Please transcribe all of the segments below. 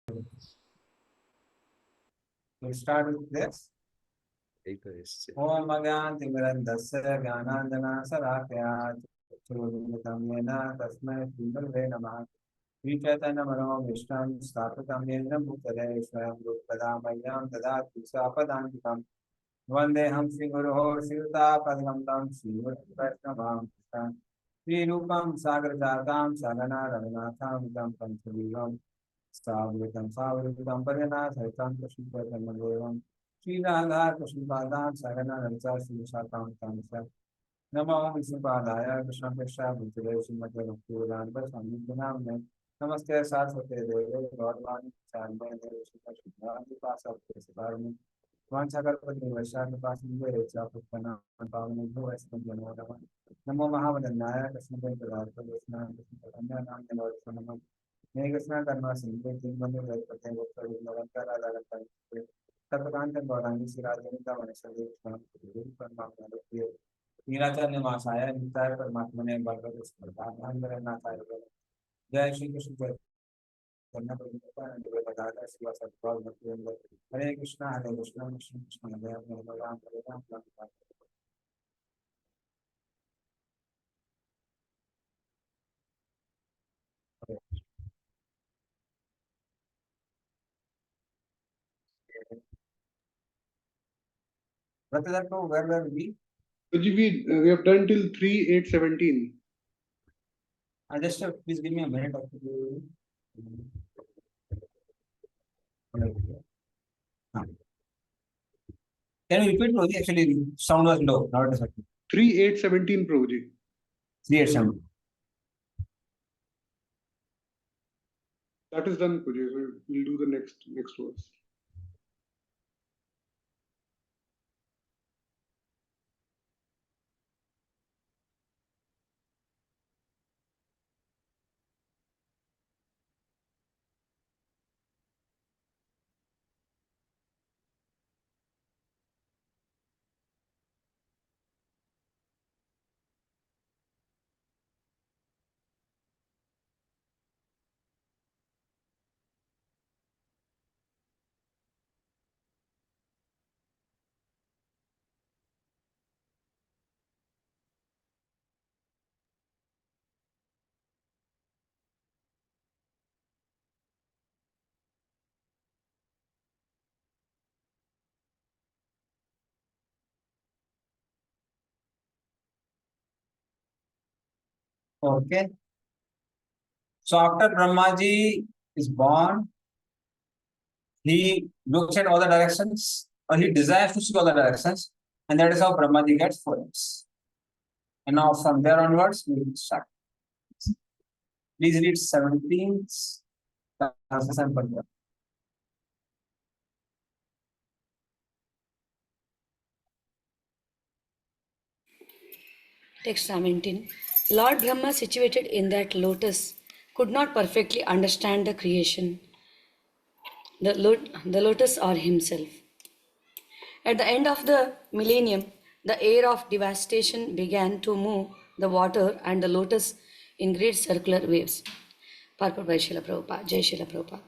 We'll start with this. Om Agyantimirandasya Gyanandana Sarakya Churumritam Yena Tasmai Srimurve Namah Vichaitanya Mano Vishtam Sthapitam Yena Bhutale Swayam Rupadamayyam Dadatu Sapadantikam Vandeham Sri Guruho Srita Padgamtam Sri Vaishnavam Sri Rupam Sagrajatam Sagana Raghunatha Vidam Panchavivam Savritam Parina Saitam Krishna Chaitanya Sri Radha Krishna Padam Sagana Lalita Sri Shatam Tamsa Namo Vishnu Padaya Krishna Pesha Bhutale Srimati Bhakti Vedanta Swami Namaste Namaste Saraswate Deve Lord Vani Charme Devashika Shubhanti Pasa Presidarmi Vanchakarpati Vaishaka Pasinde Recha Puttana Pavani Bhuvastam Janodama Namo Mahavadanyaya Krishna Pesha Krishna Krishna Nam Namo Swanam Megasna Dharma Sindhu Timbani Vaipate Vokta Vinavantara Lalata Tapakanta Gaurani Sirajanta Vanashali Swam Kuru Parmatma Lokya Niracharya Masaya Nitaya Parmatma Ne Bhagavad Gita Andhara Nathaya Jai Shri Krishna Chaitanya Prabhupada and Vedanta Shiva Sattva Bhakti Hare Krishna Hare Krishna Krishna Krishna Hare Hare Ram Hare Ram Ram Ram Vratadarko, where were we? We have done till 3:8:17. Just please give me a minute. Can you repeat, Prabhuji? Actually, sound was low. Now it is okay. 3:8:17, Prabhuji. 3:8:17. That is done, Prabhuji. So we'll do the next verse. Okay. So after Brahmaji is born, he looks at all the directions, or he desires to see all the directions, and that is how Brahmaji gets forms. And now from there onwards, we will start. Please read 17th and Punjab. Text 17. Lord Brahma, situated in that lotus, could not perfectly understand the creation, the lotus or himself. At the end of the millennium, the air of devastation began to move the water and the lotus in great circular waves. Purport by Srila Prabhupada, Jai Srila Prabhupada.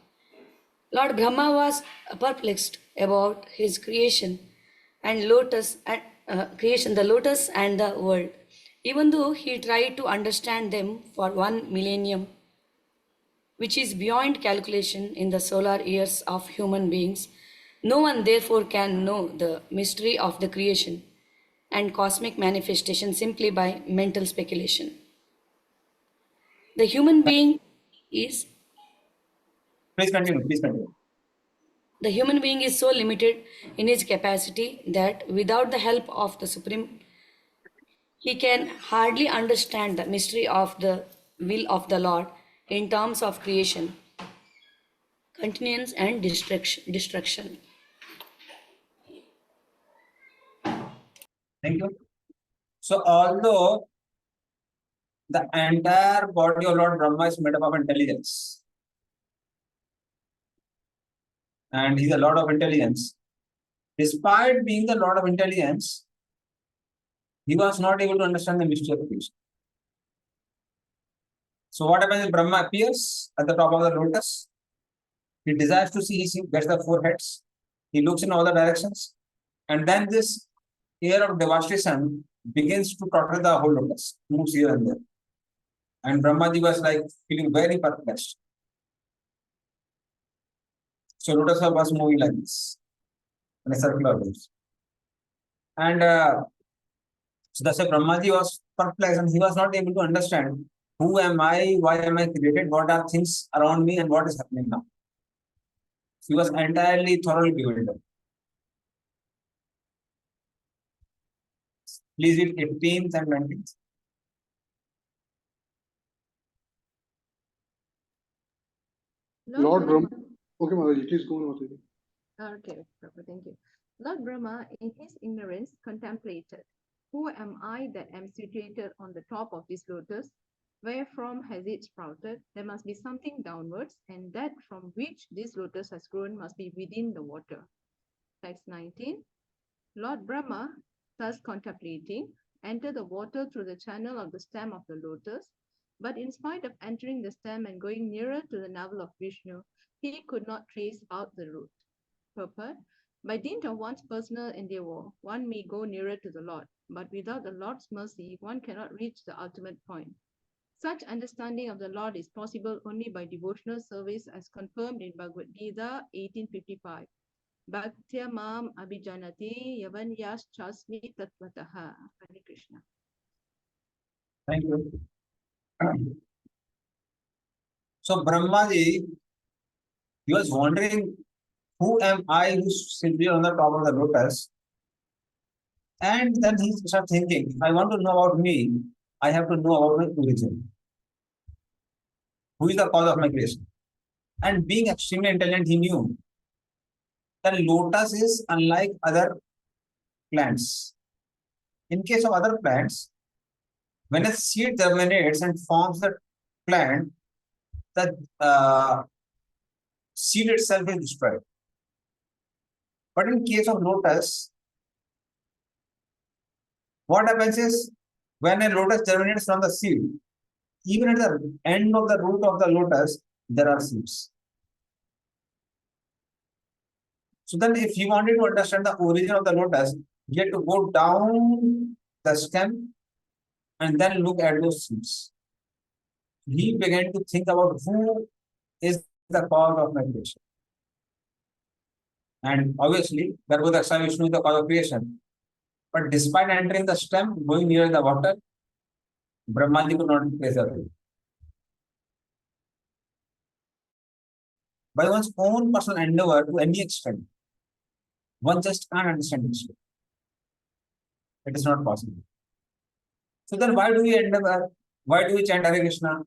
Lord Brahma was perplexed about his creation and the lotus and the world. Even though he tried to understand them for 1 millennium, which is beyond calculation in the solar years of human beings, no one therefore can know the mystery of the creation and cosmic manifestation simply by mental speculation. The human being is Please continue. The human being is so limited in his capacity that without the help of the Supreme, he can hardly understand the mystery of the will of the Lord in terms of creation, continuance, and destruction. Thank you. So although the entire body of Lord Brahma is made up of intelligence, and he's a Lord of intelligence, despite being the Lord of intelligence, he was not able to understand the mystery of creation. So what happens if Brahma appears at the top of the lotus? He desires to see, he gets the four heads. He looks in all the directions. And then this air of devastation begins to totter the whole lotus, moves here and there. And Brahmaji was like feeling very perplexed. So lotus was moving like this in a circular waves. And so that's why Brahmaji was perplexed and he was not able to understand who am I, why am I created, what are things around me, and what is happening now. He was entirely thoroughly bewildered. Please read 18th and 19th. Lord Brahma. Okay, Mataji, please go on, Mataji. Okay, Prabhu, thank you. Lord Brahma, in his ignorance, contemplated, who am I that am situated on the top of this lotus? Wherefrom has it sprouted? There must be something downwards, and that from which this lotus has grown must be within the water. Text 19. Lord Brahma, thus contemplating, entered the water through the channel of the stem of the lotus, but in spite of entering the stem and going nearer to the navel of Vishnu, he could not trace out the root. Purport. By dint of one's personal endeavor, one may go nearer to the Lord, but without the Lord's mercy, one cannot reach the ultimate point. Such understanding of the Lord is possible only by devotional service as confirmed in Bhagavad Gita 18:55. Bhaktya mam abhijanati yavan chasmi tatvataha. Hare Krishna. Thank you. So Brahmaji, he was wondering, who am I who's sitting on the top of the lotus? And then he started thinking, if I want to know about me, I have to know about my origin. Who is the cause of my creation? And being extremely intelligent, he knew that lotus is unlike other plants. In case of other plants, when a seed germinates and forms the plant, the seed itself is destroyed. But in case of lotus, what happens is, when a lotus germinates from the seed, even at the end of the root of the lotus, there are seeds. So then if he wanted to understand the origin of the lotus, he had to go down the stem and then look at those seeds. He began to think about who is the cause of my creation. And obviously, Garbhodaksa Vishnu is the cause of creation. But despite entering the stem, going near the water, Brahmaji could not trace the root. By one's own personal endeavor to any extent, one just can't understand this. It is not possible. So then why do we endeavor? Why do we chant Hare Krishna?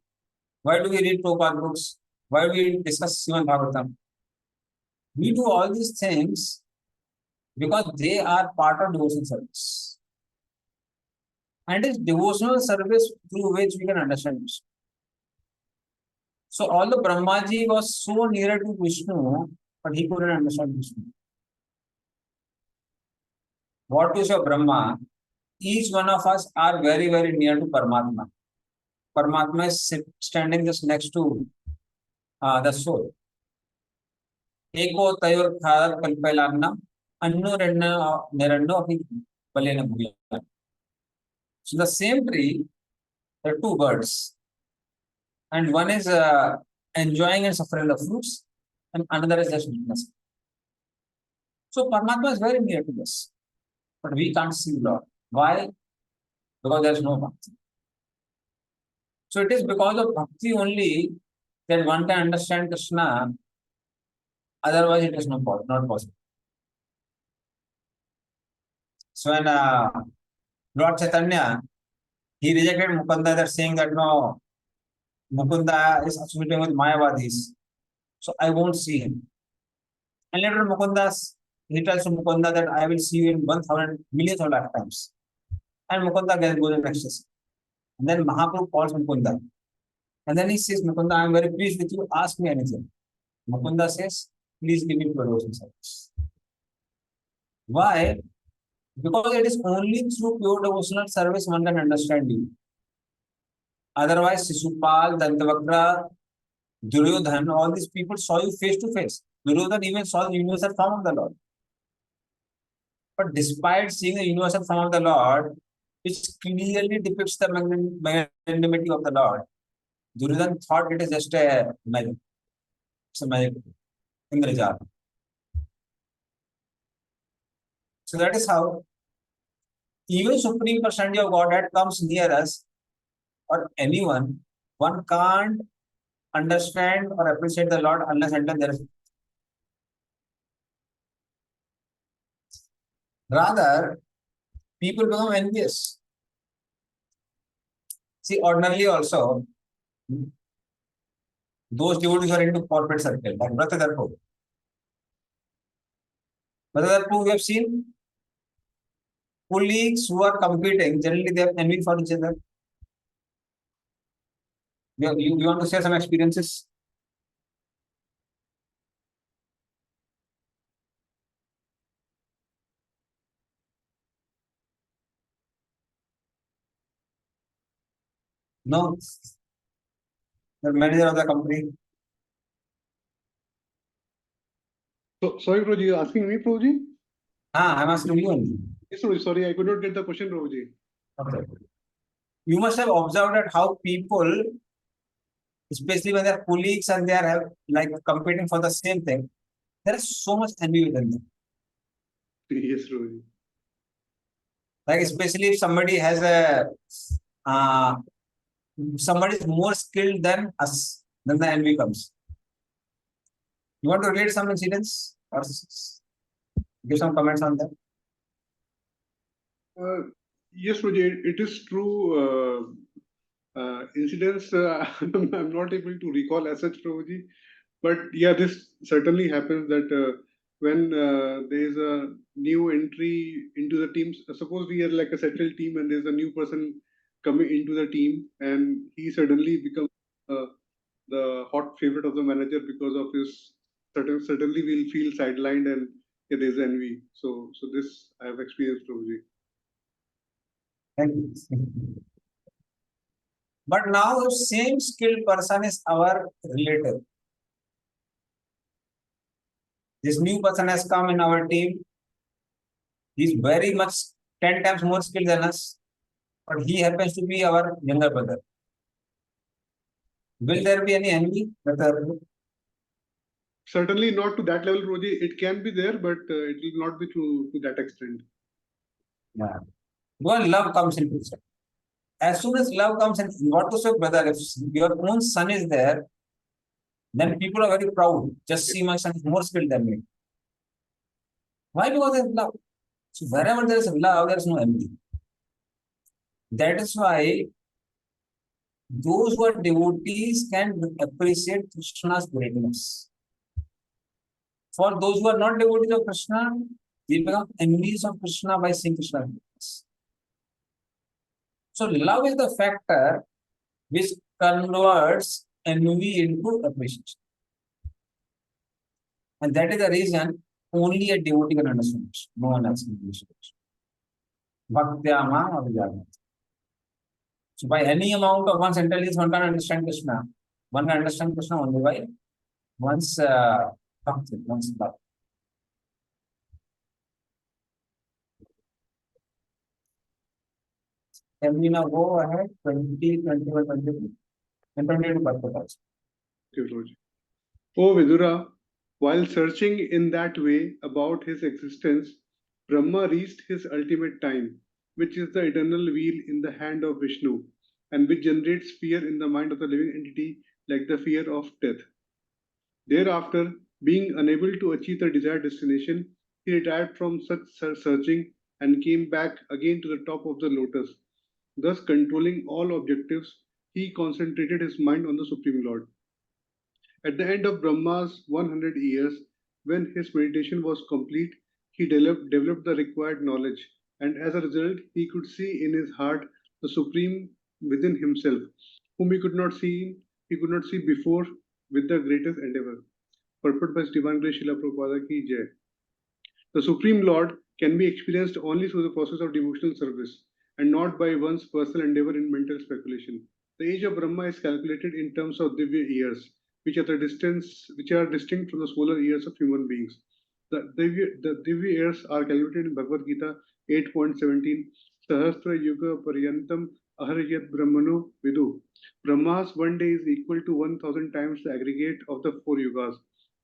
Why do we read Prabhupada books? Why do we discuss Srimad Bhagavatam? We do all these things because they are part of devotional service. And it's devotional service through which we can understand Vishnu. So although Brahmaji was so near to Vishnu, but he couldn't understand Vishnu. What is your Brahma? Each one of us are very, very near to Paramatma. Paramatma is standing just next to the soul. Eko tayor khadar kalpailanam anno niranno api palena bhuya. So the same tree, there are two birds. And one is enjoying and suffering the fruits, and another is just witnessing. So Paramatma is very near to us. But we can't see Lord. Why? Because there is no Bhakti. So it is because of Bhakti only that one can understand Krishna. Otherwise, it is not possible. So when Lord Chaitanya, he rejected Mukunda, that saying that no, Mukunda is associating with Mayavadis. So I won't see him. And later he tells to Mukunda that I will see you in 1,000 millions of lifetimes. And Mukunda goes in ecstasy. And then Mahaprabhu calls Mukunda. And then he says, Mukunda, I am very pleased with you. Ask me anything. Mukunda says, please give me pure devotion service. Why? Because it is only through pure devotional service one can understand you. Otherwise, Sisupal, Dantavakra, Duryodhan, all these people saw you face to face. Duryodhan even saw the universal form of the Lord. But despite seeing the universal form of the Lord, which clearly depicts the magnanimity of the Lord, Duryodhan thought it is just a magic. It's a magic. Indrajal. So that is how even Supreme Personality of Godhead comes near us or anyone, one can't understand or appreciate the Lord unless until there is. Rather, people become envious. See, ordinarily also, those devotees who are into corporate circle, like Brother we have seen colleagues who are competing, generally they have envy for each other. You want to share some experiences? No, the manager of the company. So, sorry, Prabhuji, you're asking me, Prabhuji? I'm asking you only. Yes, Prabhuji, sorry, I could not get the question, Prabhuji. Okay. You must have observed that how people, especially when they're colleagues and they are like competing for the same thing, there is so much envy within them. Yes, Prabhuji. Like especially if somebody has somebody is more skilled than us, then the envy comes. You want to relate some incidents or give some comments on that? Yes, Prabhuji, it is true. Incidents, I'm not able to recall as such, Prabhuji. But yeah, this certainly happens that when there is a new entry into the team, suppose we are like a settled team and there's a new person coming into the team and he suddenly becomes the hot favorite of the manager because of his certainly we'll feel sidelined and yeah, there's envy. So this I have experienced, Prabhuji. Thank you. But now the same skilled person is our relative. This new person has come in our team. He's very much 10 times more skilled than us, but he happens to be our younger brother. Will there be any envy? Certainly not to that level, Prabhuji. It can be there, but it will not be to that extent. Yeah. When love comes in picture. As soon as love comes in, what to say, brother? If your own son is there, then people are very proud. Just see my son is more skilled than me. Why? Because there is love. So wherever there is love, there is no envy. That is why those who are devotees can appreciate Krishna's greatness. For those who are not devotees of Krishna, they become enemies of Krishna by seeing Krishna's greatness. So love is the factor which converts envy into appreciation. And that is the reason only a devotee can understand it. No one else can understand it. Bhaktyama Abhijagata. So by any amount of one's intelligence, one can understand Krishna. One can understand Krishna only by one's bhakti, one's love. Can we now go ahead? 20, 21, 22. And 22 Bhakti. O Vidura, while searching in that way about his existence, Brahma reached his ultimate time, which is the eternal wheel in the hand of Vishnu, and which generates fear in the mind of the living entity like the fear of death. Thereafter, being unable to achieve the desired destination, he retired from such searching and came back again to the top of the lotus. Thus, controlling all objectives, he concentrated his mind on the Supreme Lord. At the end of Brahma's 100 years, when his meditation was complete, he developed the required knowledge, and as a result, he could see in his heart the Supreme within himself, whom he could not see before with the greatest endeavor. Purport by Divine Grace Srila Prabhupada ki Jai. The Supreme Lord can be experienced only through the process of devotional service and not by one's personal endeavor in mental speculation. The age of Brahma is calculated in terms of Divya years, which are distinct from the solar years of human beings. The Divya years are calculated in Bhagavad Gita 8.17. Sahasra Yuga Paryantam Aharyat Brahmano Vidu. Brahma's one day is equal to 1000 times the aggregate of the 4 yugas,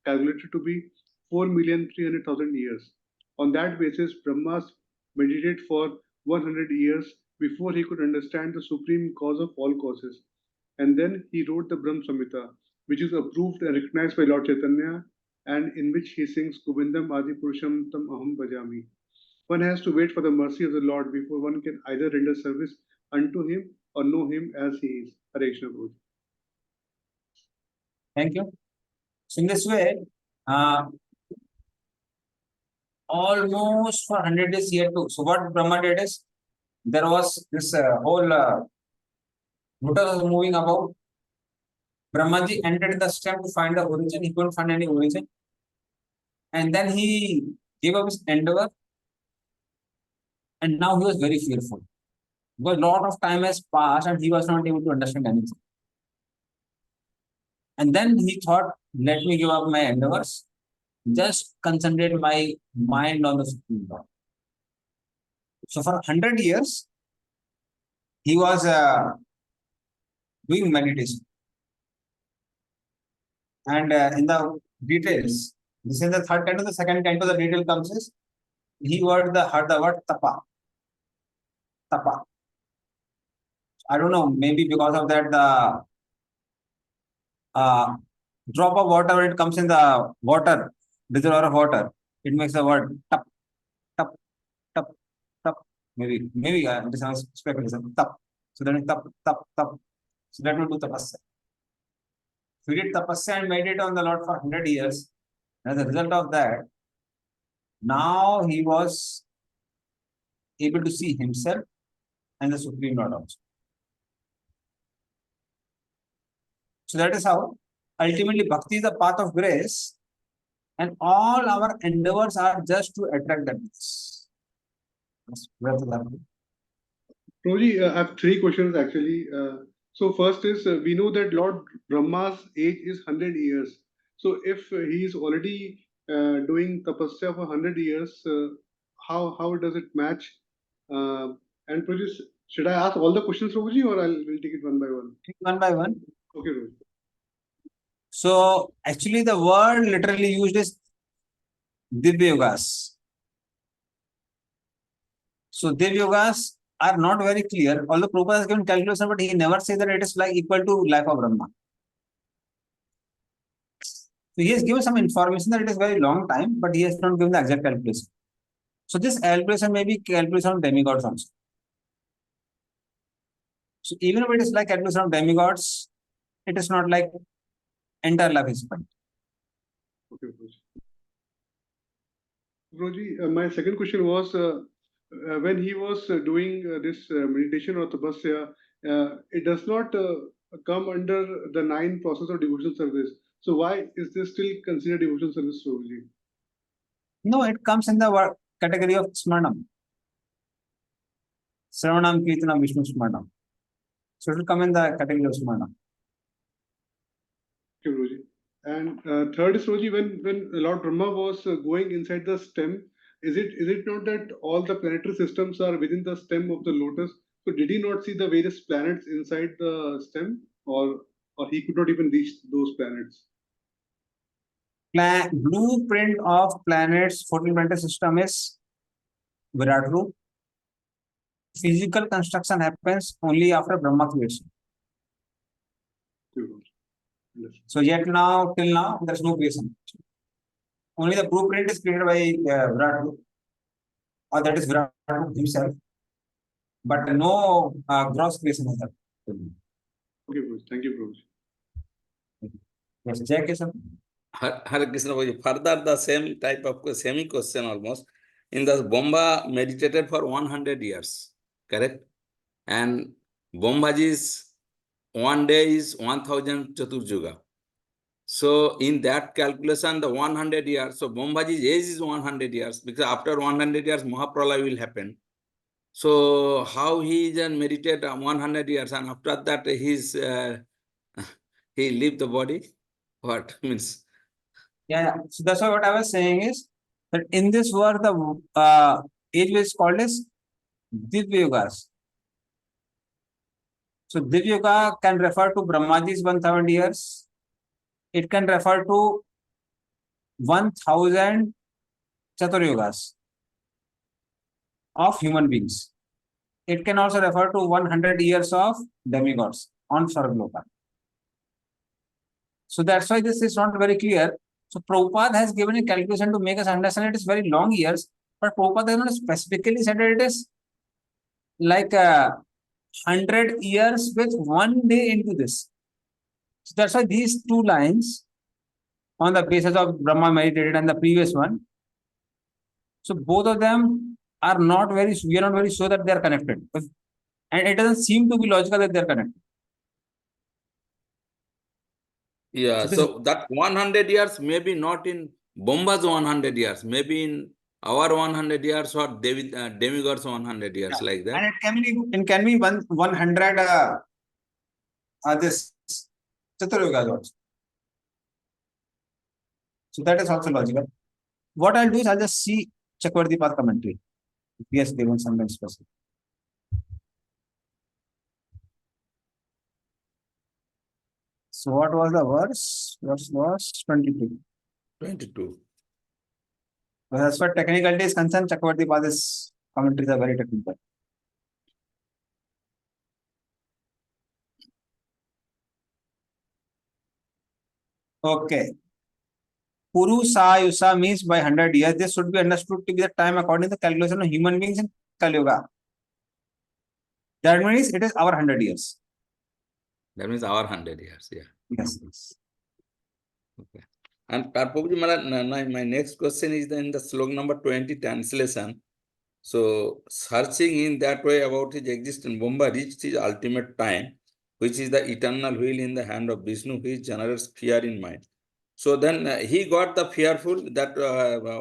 calculated to be 4,300,000 years. On that basis, Brahma meditated for 100 years before he could understand the supreme cause of all causes. And then he wrote the Brahm Samhita, which is approved and recognized by Lord Chaitanya, and in which he sings Govindam Adi Purusham Tam Aham Bhajami. One has to wait for the mercy of the Lord before one can either render service unto him or know him as he is. Hare Krishna Prabhuji. Thank you. So in this way, almost for 100 days here too. So what Brahma did is, there was this whole lotus was moving about. Brahmaji entered the stem to find the origin. He couldn't find any origin. And then he gave up his endeavor. And now he was very fearful. Because a lot of time has passed and he was not able to understand anything. And then he thought, let me give up my endeavors. Just concentrate my mind on the Supreme Lord. So for 100 years, he was doing meditation. And in the details, this is the third canto. The second canto, the detail comes is, he heard the word tapa. Tapa. I don't know, maybe because of that, the drop of water, when it comes in the water, reservoir of water, it makes the word tap, tap, tap, tap. Maybe this is speculation. Tap. So then tap, tap, tap. So that will do tapasya. So he did tapasya and meditate on the Lord for 100 years. As a result of that, now he was able to see himself and the Supreme Lord also. So that is how ultimately Bhakti is the path of grace, and all our endeavors are just to attract that grace. Prabhuji, I have 3 questions actually. So first is, we know that Lord Brahma's age is 100 years. So if he is already doing tapasya for 100 years, how does it match? And Prabhuji, should I ask all the questions, Prabhuji, or we'll take it one by one? One by one. Okay, Prabhuji. So actually the word literally used is Divya Yugas. So Divya Yugas are not very clear, although Prabhupada has given calculation, but he never says that it is like equal to life of Brahma. So he has given some information that it is very long time, but he has not given the exact calculation. So this calculation may be calculation of demigods also. So even if it is like calculation of demigods, it is not like entire life is spent. Okay, Prabhuji, my second question was, when he was doing this meditation or tapasya, it does not come under the 9 process of devotional service. So why is this still considered devotional service, Prabhuji? No, it comes in the category of Smarnam. Sravanam, Kirtanam, Vishnu Smarnam. So it will come in the category of Smarnam. Okay, Prabhuji. And third is, Prabhuji, when Lord Brahma was going inside the stem, is it not that all the planetary systems are within the stem of the lotus? So did he not see the various planets inside the stem, or he could not even reach those planets? Blueprint of planets, 14 planetary system is Virat Roop. Physical construction happens only after Brahma creation. So yet now, till now, there is no creation. Only the blueprint is created by Virat Roop, or that is Virat Roop himself. But no gross creation is happened. Okay, Prabhuji. Thank you, Prabhuji. Yes, Jai Keshav. Hare Krishna Prabhuji. Further, the same type of semi question almost. In the Bomba meditated for 100 years, correct? And Bombaji's one day is 1000 Chaturjuga. So in that calculation, the 100 years, so Bombaji's age is 100 years, because after 100 years, Mahapralaya will happen. So how he then meditate 100 years, and after that he leave the body? What means? Yeah. So that's why what I was saying is that in this world, the age is called as Divya Yugas. So Divya Yuga can refer to Brahmaji's 1,000 years. It can refer to 1,000 Chaturyugas of human beings. It can also refer to 100 years of demigods on Sarvaloka. So that's why this is not very clear. So Prabhupada has given a calculation to make us understand it is very long years, but Prabhupada has not specifically said that it is like 100 years with 1 day into this. So that's why these two lines on the basis of Brahma meditated and the previous one. So both of them are not very, we are not very sure that they are connected. And it doesn't seem to be logical that they are connected. Yeah, So so that 100 years, maybe not in Bomba's 100 years, maybe in our 100 years or demigod's 100 years, like that. And it can be 100 this Chaturyugas also. So that is also logical. What I'll do is I'll just see Chakravarti Path commentary. Yes, they want something specific. So what was the verse? Verse was 22. 22. But as far as technicality is concerned, Chakravarti Path's commentaries are very technical. Okay. Purusayusa means by 100 years. This should be understood to be the time according to the calculation of human beings in Kali Yuga. That means it is our 100 years. That means our 100 years, yeah. Yes, yes. Okay. And Prabhuji Maharaj, my next question is in the slok number 20 translation. So, searching in that way about his existence, Bomba reached his ultimate time, which is the eternal wheel in the hand of Vishnu, which generates fear in mind. So then he got the fearful that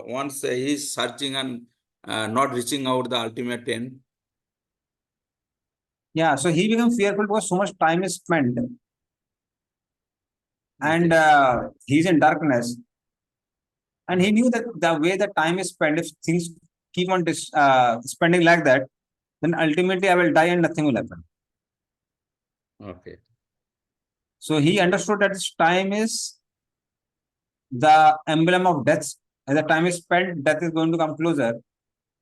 once he is searching and not reaching out the ultimate end. Yeah, so he became fearful because so much time is spent. And he's in darkness. And he knew that the way the time is spent, if things keep on spending like that, then ultimately I will die and nothing will happen. Okay. So he understood that this time is the emblem of death. As the time is spent, death is going to come closer.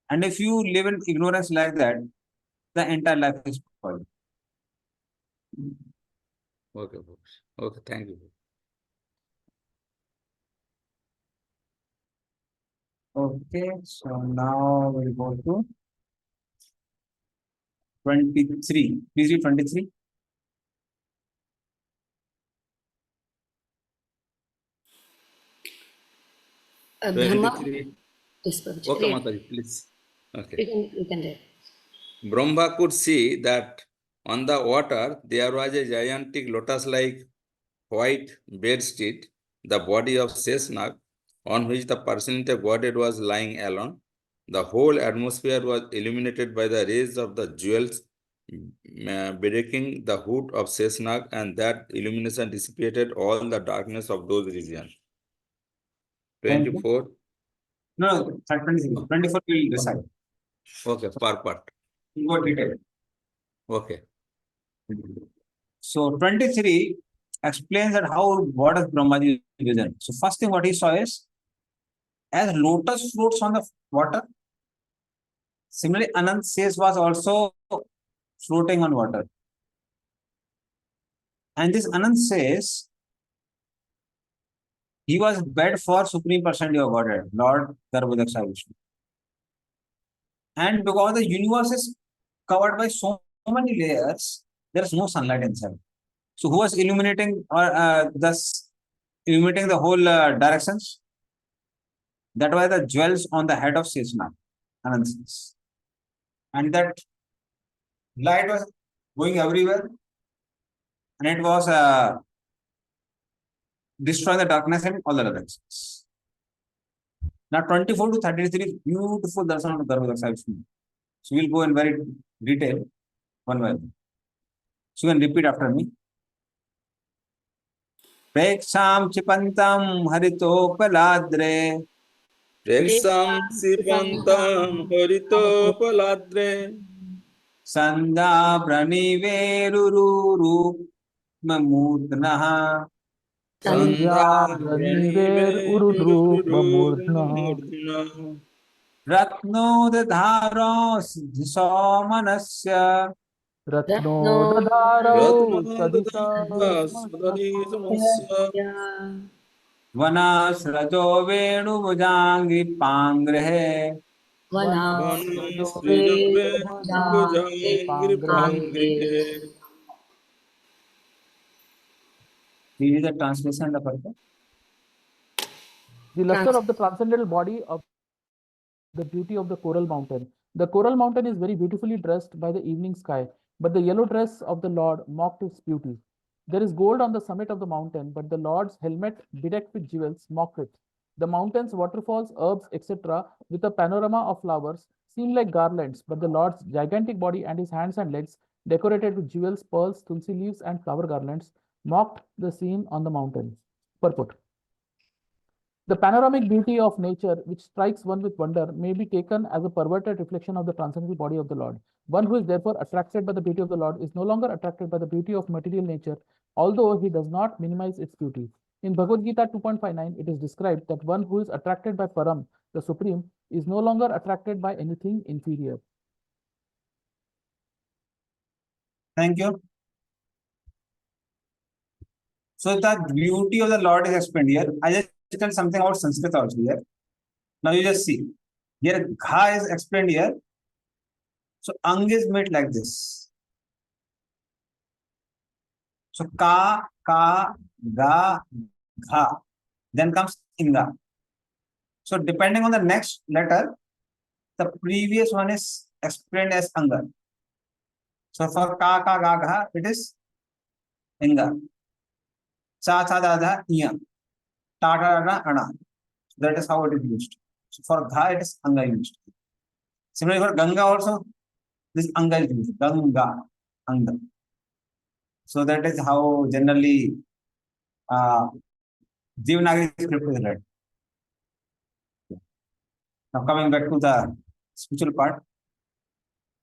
And if you live in ignorance like that, the entire life is spoiled. Okay, folks. Okay, thank you. Okay, so now we'll go to 23. Please read 23. Brahma. 23. Yes, Prabhuji. Okay, Read. Mataji, please. Okay. You can read. Brahma could see that on the water there was a gigantic lotus-like white bedstead, the body of Sesnag, on which the personality godhead was lying alone. The whole atmosphere was illuminated by the rays of the jewels breaking the hood of Sesnag, and that illumination dissipated all the darkness of those regions. 24. No, 23. 24 will decide. Okay, per part. We'll go detail. Okay. So 23 explains that how what is Brahmaji's vision. So first thing what he saw is as lotus floats on the water. Similarly, Anand says was also floating on water. And this Anand says he was bed for Supreme Personality of Godhead, Lord Garbhodaksha Vishnu. And because the universe is covered by so many layers, there is no sunlight inside. So who was illuminating or thus illuminating the whole directions? That were the jewels on the head of Sesna, Anand says. And that light was going everywhere, and it was destroying the darkness in all the directions. Now 24 to 33, beautiful darshan of Garbhodaksha Vishnu. So we'll go in very detail one by one. So you can repeat after me. प्रेक्षां क्षिपन्तं हरितोपलाद्रे Reksham Sipantam Harito Paladre सन्ध्याभ्रनिवेरुरुरुक्ममूर्ध्नः Sandha Sandhya Branive Urudrupamurdhana Murdhana रत्नोदधारोऽस्धिसोमनस्य Ratno Dadharo Ratnada Sadisa Sadari Samasya वनास्रजो वेणुभुजाङ्गिपाङ्ग्रहे Vana Vanasrajo Srijabe Bhujangri Pangre. Pangrihe. This is the translation of the purpose. The luster of the transcendental body of the beauty of the coral mountain. The coral mountain is very beautifully dressed by the evening sky, but the yellow dress of the Lord mocked its beauty. There is gold on the summit of the mountain, but the Lord's helmet, bedecked with jewels, mocked it. The mountains, waterfalls, herbs, etc., with a panorama of flowers, seem like garlands, but the Lord's gigantic body and his hands and legs, decorated with jewels, pearls, tulsi leaves, and flower garlands, mocked the scene on the mountain. Purport. The panoramic beauty of nature, which strikes one with wonder, may be taken as a perverted reflection of the transcendental body of the Lord. One who is therefore attracted by the beauty of the Lord is no longer attracted by the beauty of material nature, although he does not minimize its beauty. In Bhagavad Gita 2.59, it is described that one who is attracted by Param, the Supreme, is no longer attracted by anything inferior. Thank you. So the beauty of the Lord is explained here. I just tell something about Sanskrit also here. Now you just see. Here Gha is explained here. So Ang is made like this. So Ka, Ga, Gha. Then comes Inga. So depending on the next letter, the previous one is explained as Anga. So for Ka, Ga, Gha, it is Inga. Cha, Da, Iya. Ta, Da, Ana. That is how it is used. So for Gha, it is Anga used. Similarly for Ganga also, this Anga is used. Ganga, Anga. So that is how generally Devanagari script is read. Now coming back to the spiritual part.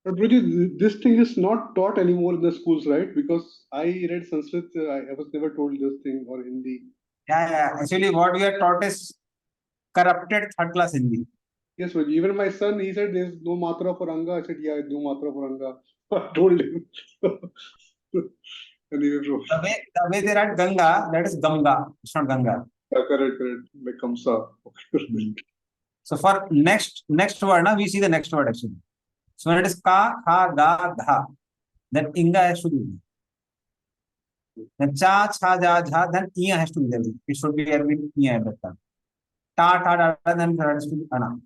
But Guruji, this thing is not taught anymore in the schools, right? Because I read Sanskrit, I was never told this thing, or Hindi. Yeah. Actually, what we are taught is corrupted third class Hindi. Yes, but even my son, he said there's no matra for Anga. I said, yeah, no matra for Anga. I told him. Anyway, bro. The way they write Ganga, that is Ganga. It's not Ganga. Yeah, correct. Like Kamsa. So for next word, now we see the next word actually. So when it is Ka, Kha, Ga, Dha, then Inga has to be there. Then Cha, Cha, Ja, Jha, then Iya has to be there. It should be there with Iya at that time. Ta, Ta, Da, then there has to be Ana.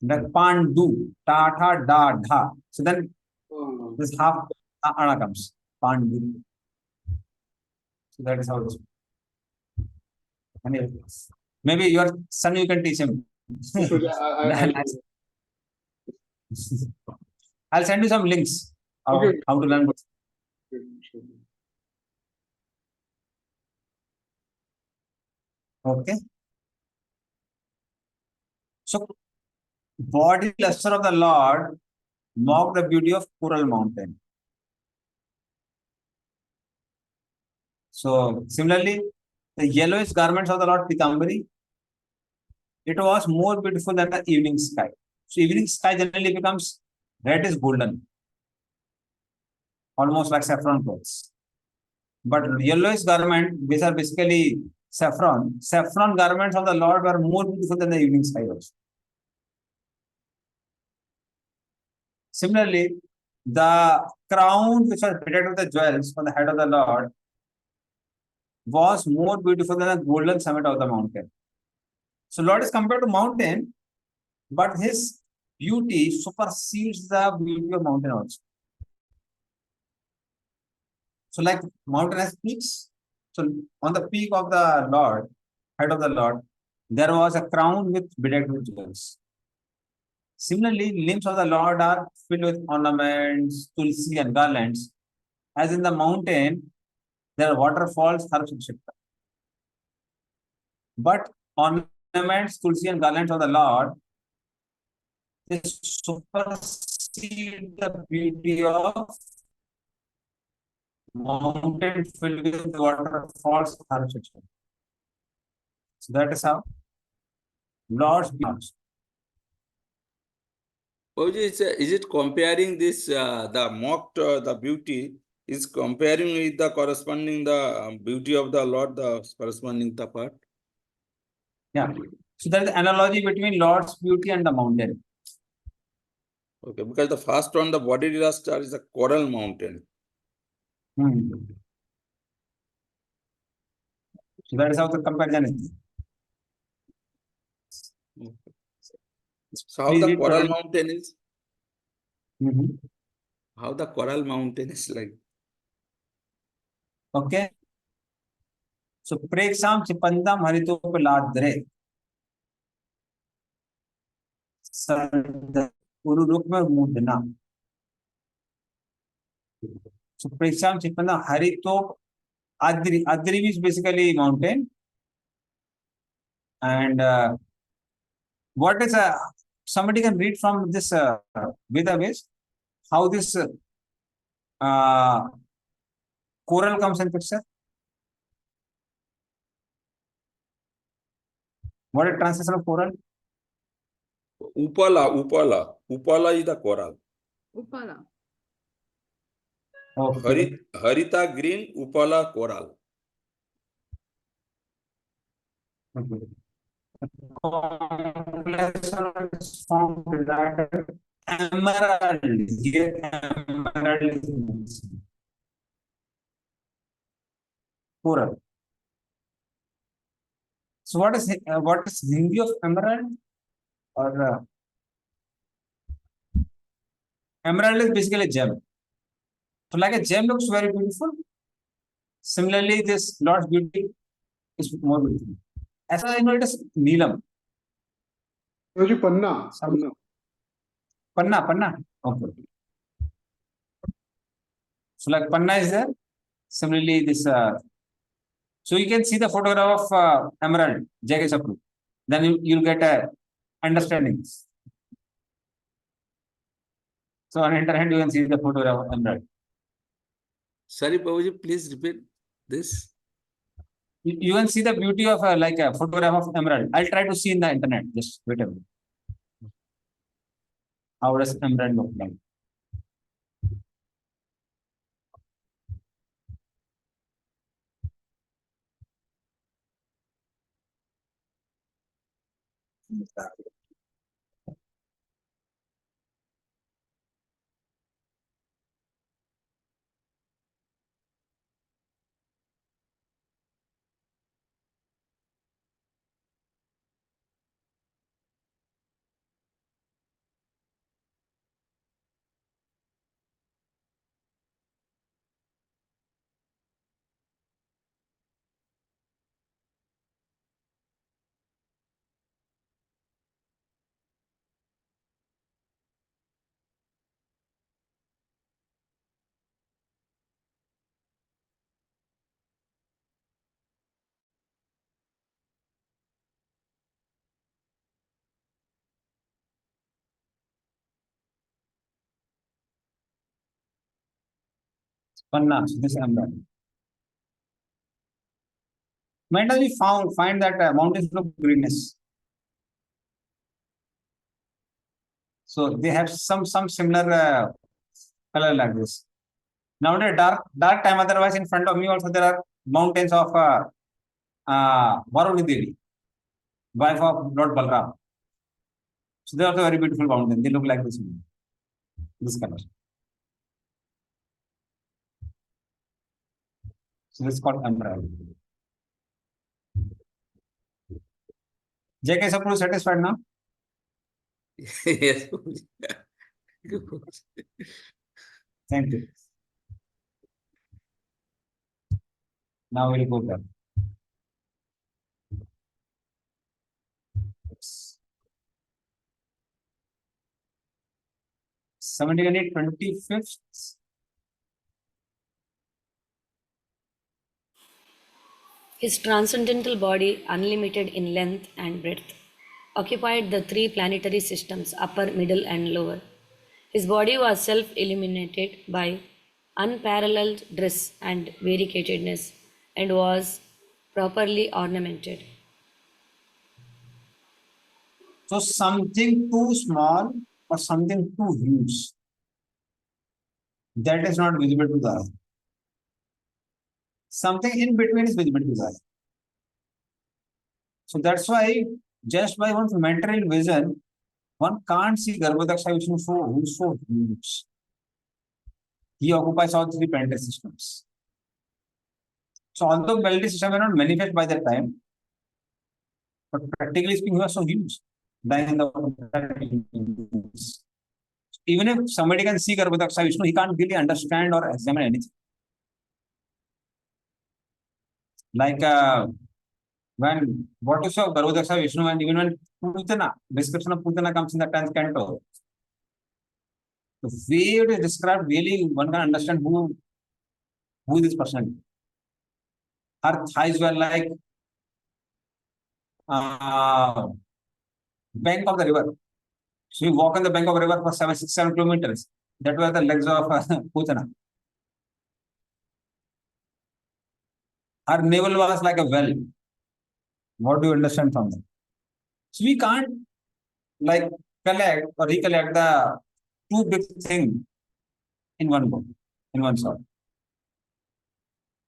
Then Pandu, Ta, Ta, Da, Dha. So then this half Ana comes. Pandu. So that is how it is. Anyway, maybe your son, you can teach him. I'll send you some links of how to learn. Okay. So, body luster of the Lord mocked the beauty of Coral Mountain. So, similarly, the yellowish garments of the Lord Pitambari, it was more beautiful than the evening sky. So, evening sky generally becomes reddish golden, almost like saffron clothes. But yellowish garment, these are basically saffron. Saffron garments of the Lord were more beautiful than the evening sky also. Similarly, the crown which was fitted with the jewels on the head of the Lord was more beautiful than the golden summit of the mountain. So Lord is compared to mountain, but his beauty supersedes the beauty of mountain also. So like mountain has peaks. So on the peak of the Lord, head of the Lord, there was a crown with bedecked with jewels. Similarly, limbs of the Lord are filled with ornaments, tulsi and garlands. As in the mountain, there are waterfalls, herbs, etc. But ornaments, tulsi and garlands of the Lord, they supersede the beauty of mountain filled with waterfalls. So that is how Lord's beauty. Babuji, is it comparing this, the mocked, the beauty, is comparing with the corresponding the beauty of the Lord, the corresponding the part? Yeah. So there is an analogy between Lord's beauty and the mountain. Okay, because the first one, the body disaster, is a coral mountain. So that is how the comparison is. So how Please the read coral further. mountain is? Mhm. How the coral mountain is like? Okay. So Preksam Chipandam Haritopladre. Ururukma Mudana. So Preksam Chipandam Haritop Adri. Adri is basically mountain. And what is somebody can read from this Veda base how this coral comes in picture. What is translation of coral? Upala, Upala. Upala is the coral. Upala. Okay. Harita green, Upala coral. Okay. Complex form that emerald. Here emerald is mentioned. Coral. So what is Hindi of emerald? Or emerald is basically a gem. So like a gem looks very beautiful. Similarly, this Lord's beauty is more beautiful. As I know, it is Neelam. Babuji, Panna. Some Panna, Panna. Okay. So like Panna is there. Similarly, this. So you can see the photograph of emerald, J.K. Sapru. Then you'll get a understanding. So on internet, you can see the photograph of emerald. Sorry, Babuji, please repeat this. You can see the beauty of like a photograph of emerald. I'll try to see in the internet. Just wait a minute. How does emerald look like? Panna, so this emerald. When does we find that mountains look greenish? So they have some similar color like this. Nowadays, dark time. Otherwise, in front of me also there are mountains of Varuni Devi, wife of Lord Balram. So they are also very beautiful mountains. They look like this color. So this is called emerald. J.K. Sapru satisfied now? Yes. Thank you. Now we'll go back. Somebody can need 25th. His transcendental body, unlimited in length and breadth, occupied the three planetary systems, upper, middle, and lower. His body was self illuminated by unparalleled dress and variegatedness and was properly ornamented. So something too small or something too huge, that is not visible to the eye. Something in between is visible to the eye. So that's why just by one's mental vision, one can't see Garbhodaksha Vishnu who's so huge. He occupies all three planetary systems. So although planetary system may not manifest by that time, but practically speaking, he was so huge. Than the even if somebody can see Garbhodaksha Vishnu, he can't really understand or examine anything. Like when what you saw Garbhodaksha Vishnu, and even when Putana, description of Putana comes in the 10th canto, the way it is described, really one can understand who this person is. Her thighs were like bank of the river. So you walk on the bank of the river for 7 kilometers. That were the legs of Putana. Her navel was like a well. What do you understand from that? So we can't like collect or recollect the two big things in one book, in one shot.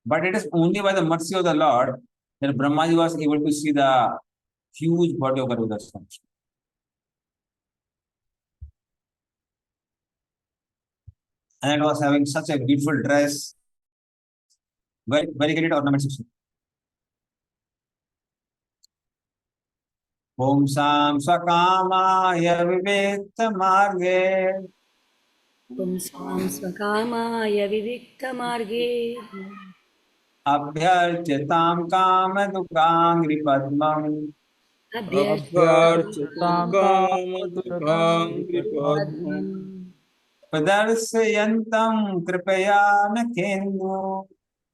But it is only by the mercy of the Lord that Brahmaji was able to see the huge body of Garbhodaksha. And it was having such a beautiful dress, very, very great ornaments. Om Sam Sakamaya Vivekta Marge पुंसां स्वकामाय विविक्तमार्गे Abhyarchitam Kamadukangri Padmam Abhyarchitam Abhyarchitam kamadukangripadmam Pradarsayantam Kripayana Kendu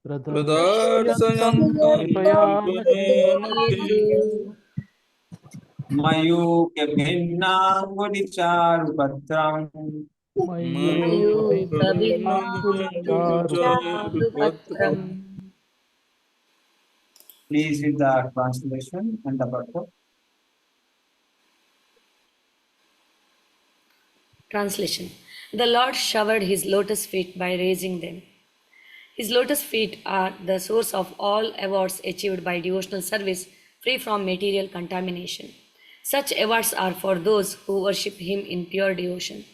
Pradarsayantam Pradarsayantam Kripayana kripayena kindu Mayuke Bhinnangudi Charupatram. Mayuke Mayukabhinam मयूखविन्याङ्गुलिचारुपत्रम्. Please read the translation and the purport. Translation. The Lord showered his lotus feet by raising them. His lotus feet are the source of all awards achieved by devotional service, free from material contamination. Such awards are for those who worship him in pure devotion.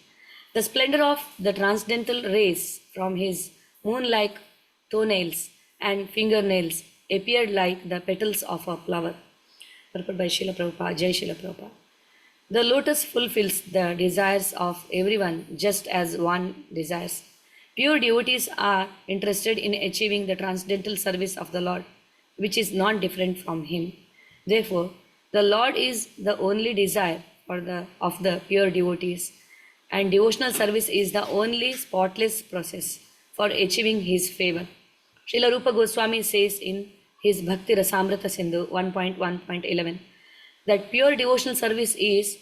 The splendor of the transcendental rays from his moon-like toenails and fingernails appeared like the petals of a flower. Purport by Srila Prabhupada, Jai Srila Prabhupada. The lotus fulfills the desires of everyone just as one desires. Pure devotees are interested in achieving the transcendental service of the Lord, which is not different from Him. Therefore, the Lord is the only desire of the pure devotees, and devotional service is the only spotless process for achieving His favor. Srila Rupa Goswami says in his Bhakti Rasamrita Sindhu 1.1.11 that pure devotional service is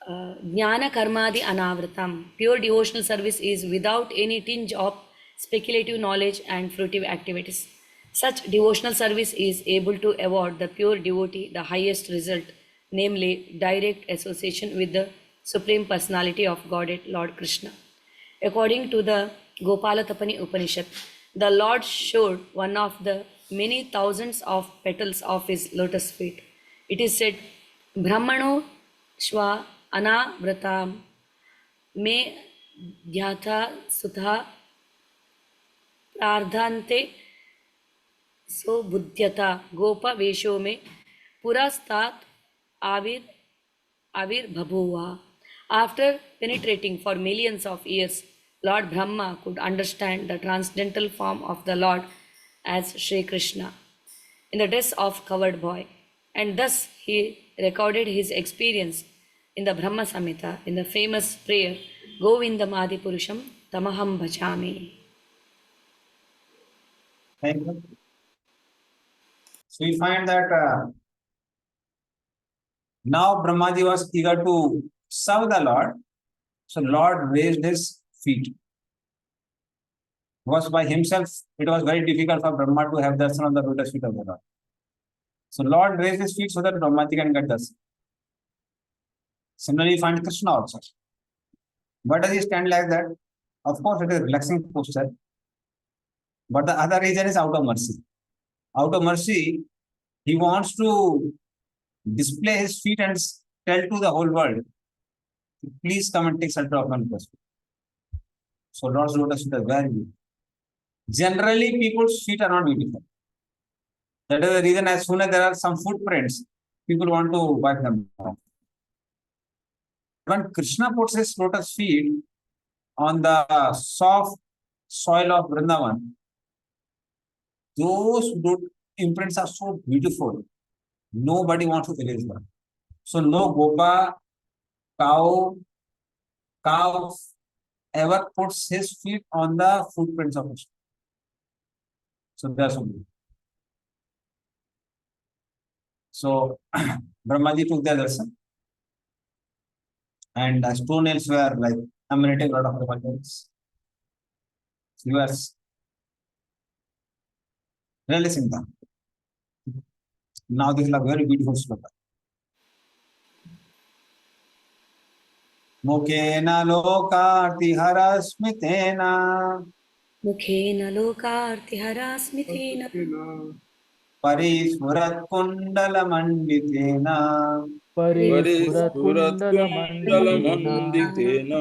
Jnana Karmadi Anavritam. Pure devotional service is without any tinge of speculative knowledge and fruitive activities. Such devotional service is able to award the pure devotee the highest result, namely direct association with the Supreme Personality of Godhead, Lord Krishna. According to the Gopalatapani Upanishad, the Lord showed one of the many thousands of petals of his lotus feet. It is said, Brahmano Shwa Anavratam Me Dhyatha Sutha Prardhante So Buddhyata Gopa Vesho Me Purastat Avir Bhabhuva. After penetrating for millions of years, Lord Brahma could understand the transcendental form of the Lord as Sri Krishna in the dress of covered boy, and thus he recorded his experience in the Brahma Samhita in the famous prayer Govindam Adi Purusham Tamaham Bhajami. Thank you. So we find that now Brahmaji was eager to serve the Lord. So Lord raised his feet. Was by himself, it was very difficult for Brahma to have darshan on the lotus feet of the Lord. So Lord raised his feet so that Brahmaji can get darshan. Similarly, you find Krishna also. Why does he stand like that? Of course, it is relaxing posture. But the other reason is out of mercy. Out of mercy, he wants to display his feet and tell to the whole world, please come and take shelter of my lotus feet. So Lord's lotus feet are very beautiful. Generally, people's feet are not beautiful. That is the reason as soon as there are some footprints, people want to wipe them off. When Krishna puts his lotus feet on the soft soil of Vrindavan, those imprints are so beautiful. Nobody wants to erase them. So no gopa, cow ever puts his feet on the footprints of Krishna. So that's so beautiful. So Brahmaji took their darshan, and the toenails were like emanating out of the buttons. He was releasing them. Now this is a very beautiful sloka. Mukhena lokartihara smitena Mukhena lokartihara smithena parisfurat kundala manditena Parisfurat Parisfurat kundala Kundala manditena Manditena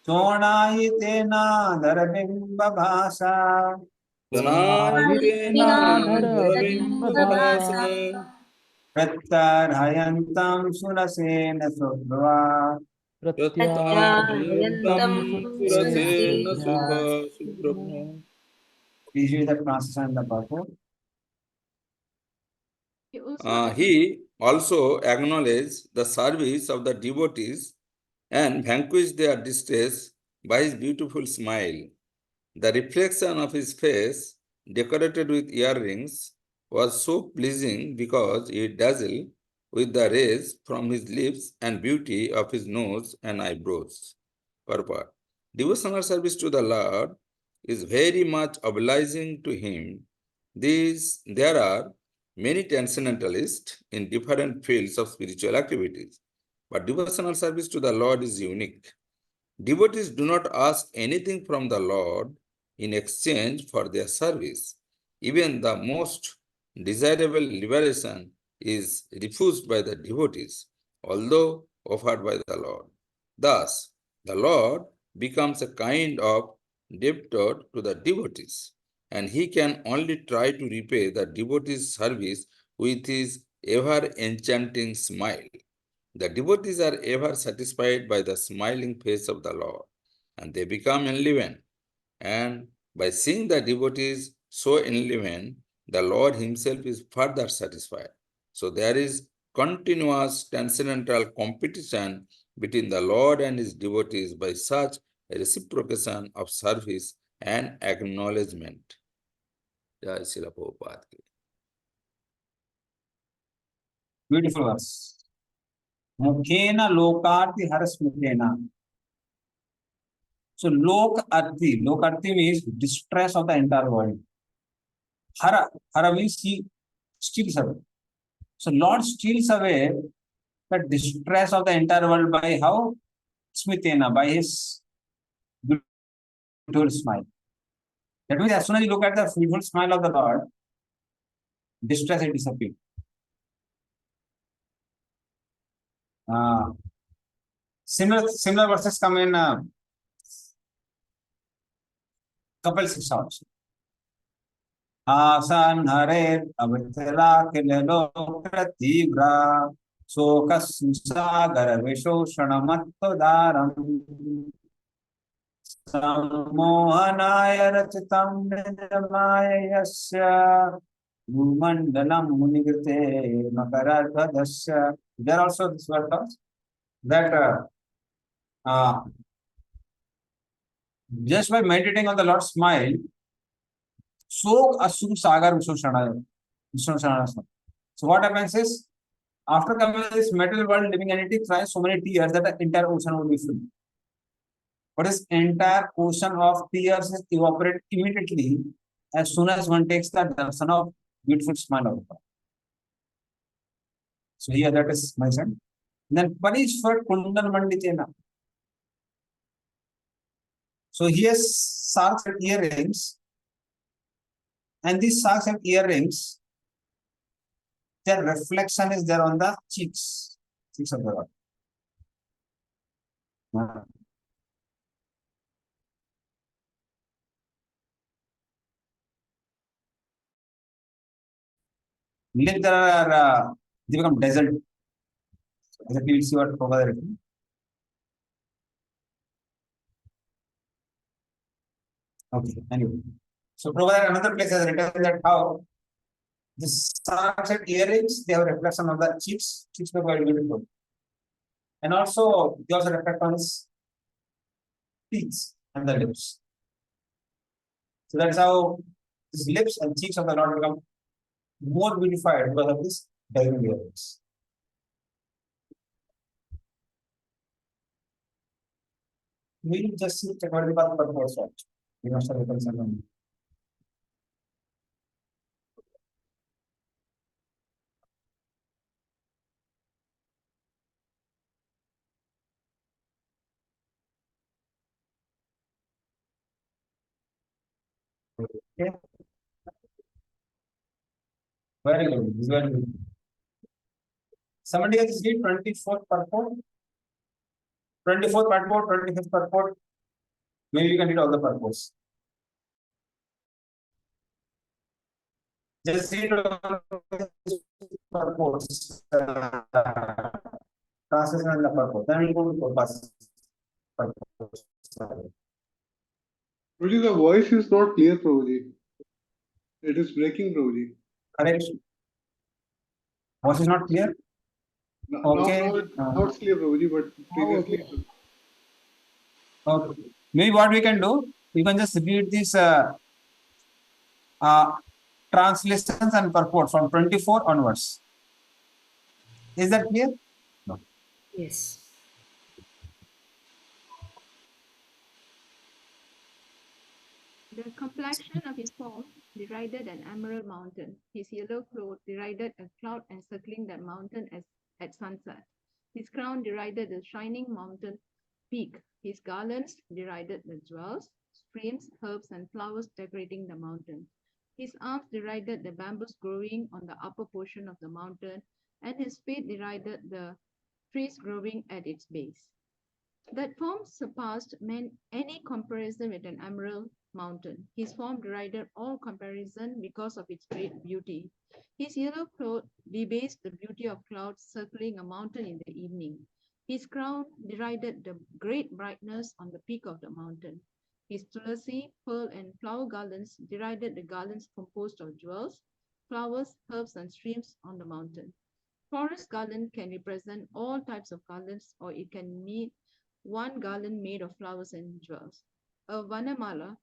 chonayitena dharabimba bhasa Pranayitena Sonayitena Dharavimba bhasa Bhasa Prattarhayantam surasena subhava Pratyahayantam Pratyahayantam Surasena surasena Subha Subrahma. Please read the translation and the purport. He also acknowledged the service of the devotees and vanquished their distress by his beautiful smile. The reflection of his face, decorated with earrings, was so pleasing because it dazzled with the rays from his lips and beauty of his nose and eyebrows. Purport. Devotional service to the Lord is very much obliging to him. There are many transcendentalists in different fields of spiritual activities, but devotional service to the Lord is unique. Devotees do not ask anything from the Lord in exchange for their service. Even the most desirable liberation is refused by the devotees, although offered by the Lord. Thus, the Lord becomes a kind of debtor to the devotees, and he can only try to repay the devotees' service with his ever-enchanting smile. The devotees are ever satisfied by the smiling face of the Lord, and they become enlivened. And by seeing the devotees so enlivened, the Lord himself is further satisfied. So there is continuous transcendental competition between the Lord and his devotees by such a reciprocation of service and acknowledgement. Jai Srila Prabhupada. Beautiful verse. Mukhena lokarti harasmitena. So lokarti means distress of the entire world. Hara means he steals away. So Lord steals away the distress of the entire world by how? Smitena, by his beautiful smile. That means as soon as you look at the beautiful smile of the Lord, distress will disappear. Similar verses come in Kapil Sisa also. Asan hare avitara kilelo prativra sokas sagar vishoshanamattva daram sammohanaya rachitam nijamaya yasya Mandalam Munigrite Makaradhasya. There also this word comes that just by meditating on the Lord's smile, so asum sagar vishoshanaya. Vishnu Sahasranam. So what happens is, after coming to this material world, living entity cries so many tears that the entire ocean will be filled. But this entire ocean of tears is evaporate immediately as soon as one takes the darshan of beautiful smile of God. So here that is mentioned. Then Parishwar Kundan Manditena. So he has socks and earrings, and these socks and earrings, their reflection is there on the cheeks of the Lord. Later there are they become desert. Exactly, we'll see what Prabhupada written. Okay, anyway. So Prabhupada another place has written that how the socks and earrings, they have a reflection on the cheeks are very beautiful. And also they also reflect on his teeth and the lips. So that's how his lips and cheeks of the Lord become more beautified because of this diamond earrings. We just see technology path purpose. We must have written something. Okay. Very good. This is very good. Somebody has read 24th purport, 24th purport, 25th purport. Maybe you can read all the purports. Just read all the purports. Translation and the purport. Then we go to purpose. Prabhuji, the voice is not clear, Prabhuji. It is breaking, Prabhuji. Correct. Voice is not clear. Okay. Now it's clear, Prabhuji, but previously. Okay. Maybe what we can do, we can just read these translations and purport from 24 onwards. Is that clear? No. Yes. The complexion of his form derided an emerald mountain. His yellow cloth derided a cloud encircling that mountain as at sunset. His crown derided the shining mountain peak. His garlands derided the jewels, streams, herbs, and flowers decorating the mountain. His arms derided the bamboos growing on the upper portion of the mountain, and his feet derided the trees growing at its base. That form surpassed any comparison with an emerald mountain. His form derided all comparison because of its great beauty. His yellow cloth debased the beauty of clouds circling a mountain in the evening. His crown derided the great brightness on the peak of the mountain. His tulasi, pearl, and flower garlands derided the garlands composed of jewels, flowers, herbs, and streams on the mountain. Forest garland can represent all types of garlands, or it can mean one garland made of flowers and jewels. A vanamala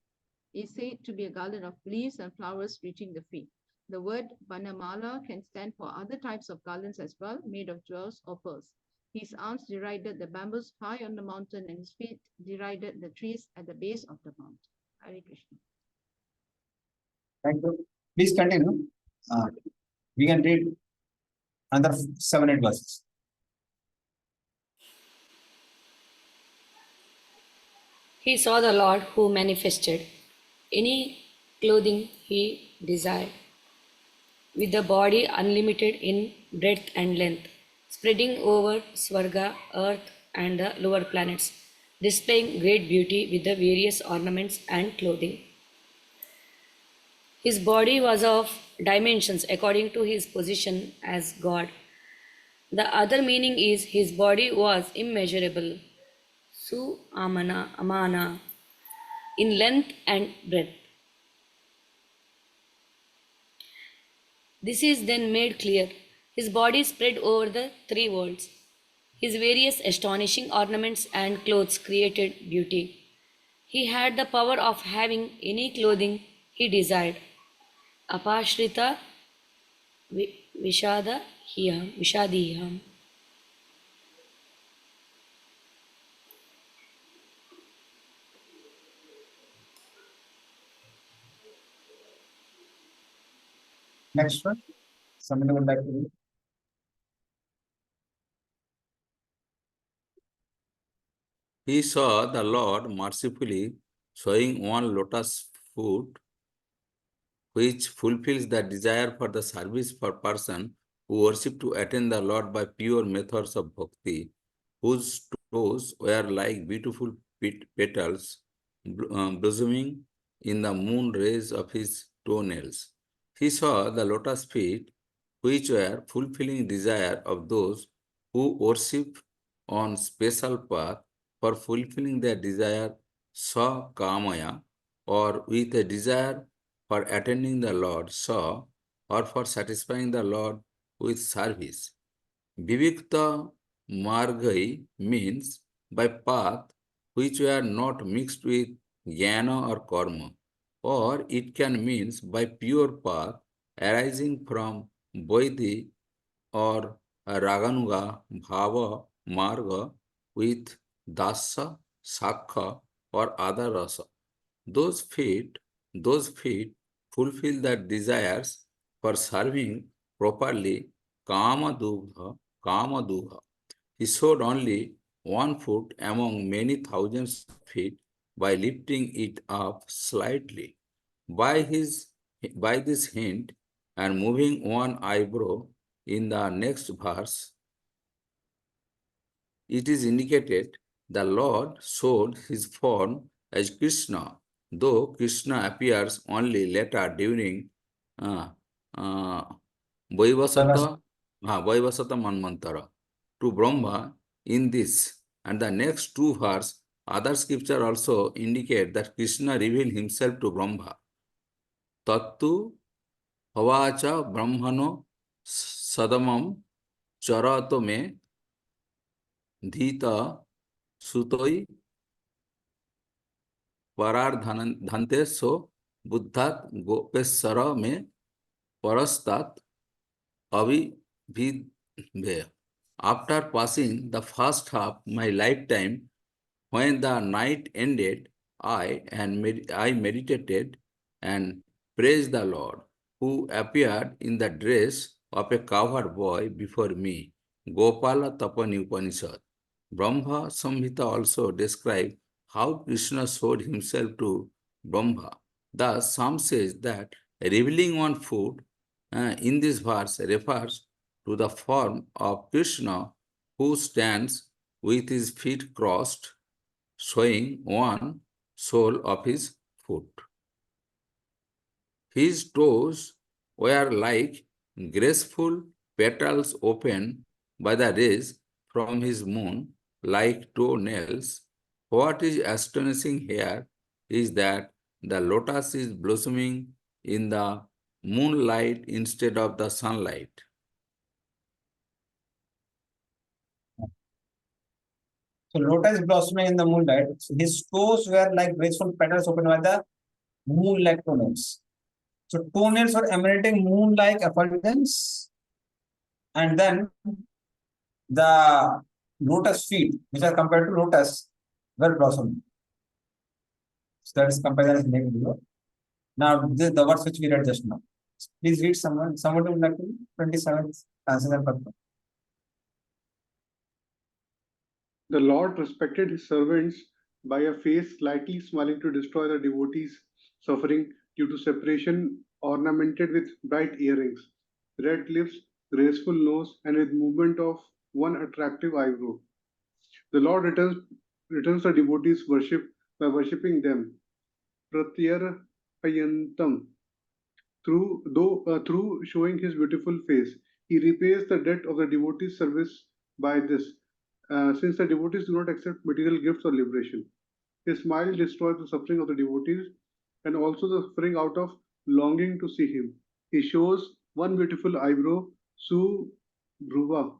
is said to be a garland of leaves and flowers reaching the feet. The word vanamala can stand for other types of garlands as well, made of jewels or pearls. His arms derided the bamboos high on the mountain, and his feet derided the trees at the base of the mountain. Hare Krishna. Thank you. Please continue. We can read another 7-8 verses. He saw the Lord who manifested any clothing he desired, with the body unlimited in breadth and length, spreading over Swarga, earth, and the lower planets, displaying great beauty with the various ornaments and clothing. His body was of dimensions according to his position as God. The other meaning is his body was immeasurable, amana, in length and breadth. This is then made clear. His body spread over the three worlds. His various astonishing ornaments and clothes created beauty. He had the power of having any clothing he desired. Apashrita Vishadiham. Next one. Somebody would like to read. He saw the Lord mercifully showing one lotus foot which fulfills the desire for the service for person who worship to attain the Lord by pure methods of bhakti, whose toes were like beautiful petals blossoming in the moon rays of his toenails. He saw the lotus feet, which were fulfilling desire of those who worship on special path for fulfilling their desire sa kamaya, or with a desire for attending the Lord saw, or for satisfying the Lord with service. Vivikta Margai means by path which were not mixed with jnana or karma, or it can mean by pure path arising from Vaidhi or Raganuga Bhava Marga with Dasa, Sakha or other rasa. Those feet, those feet fulfill the desires for serving properly Kama Dugha. He showed only one foot among many thousands of feet by lifting it up slightly. By by this hint and moving one eyebrow in the next verse, it is indicated the Lord showed his form as Krishna, though Krishna appears only later during uh, uh, Vaivasata, Vaivasata Manvantara to Brahma in this. And the next two verses, other scripture also indicate that Krishna revealed himself to Brahma. Tattu Havacha Brahmano Sadamam Charato me Dhita Sutoi Parardhante so Buddhat Gopesara me Parastat Avividveya. After passing the first half my lifetime, when the night ended, I meditated and praised the Lord, who appeared in the dress of a cowherd boy before me. Gopala Tapani Upanishad. Brahma Samhita also describes how Krishna showed himself to Brahma. Thus, some says that revealing one foot in this verse refers to the form of Krishna who stands with his feet crossed, showing one sole of his foot. His toes were like graceful petals opened by the rays from his moon, like toenails. What is astonishing here is that the lotus is blossoming in the moonlight instead of the sunlight. So lotus blossoming in the moonlight. So his toes were like graceful petals opened by the moon-like toenails. So toenails were emanating moon-like effulgence, and then the lotus feet, which are compared to lotus, were blossoming. So that is comparison made below. Now the words which we read just now. Please read someone. Someone would like to 27th answer that purpose. The Lord respected his servants by a face slightly smiling to destroy the devotees' suffering due to separation, ornamented with bright earrings, red lips, graceful nose, and with movement of one attractive eyebrow. The Lord returns the devotees' worship by worshipping them, pratyarpayantam, through showing his beautiful face. He repays the debt of the devotees' service by this, since the devotees do not accept material gifts or liberation. His smile destroys the suffering of the devotees and also the suffering out of longing to see him. He shows one beautiful eyebrow, Subhruva.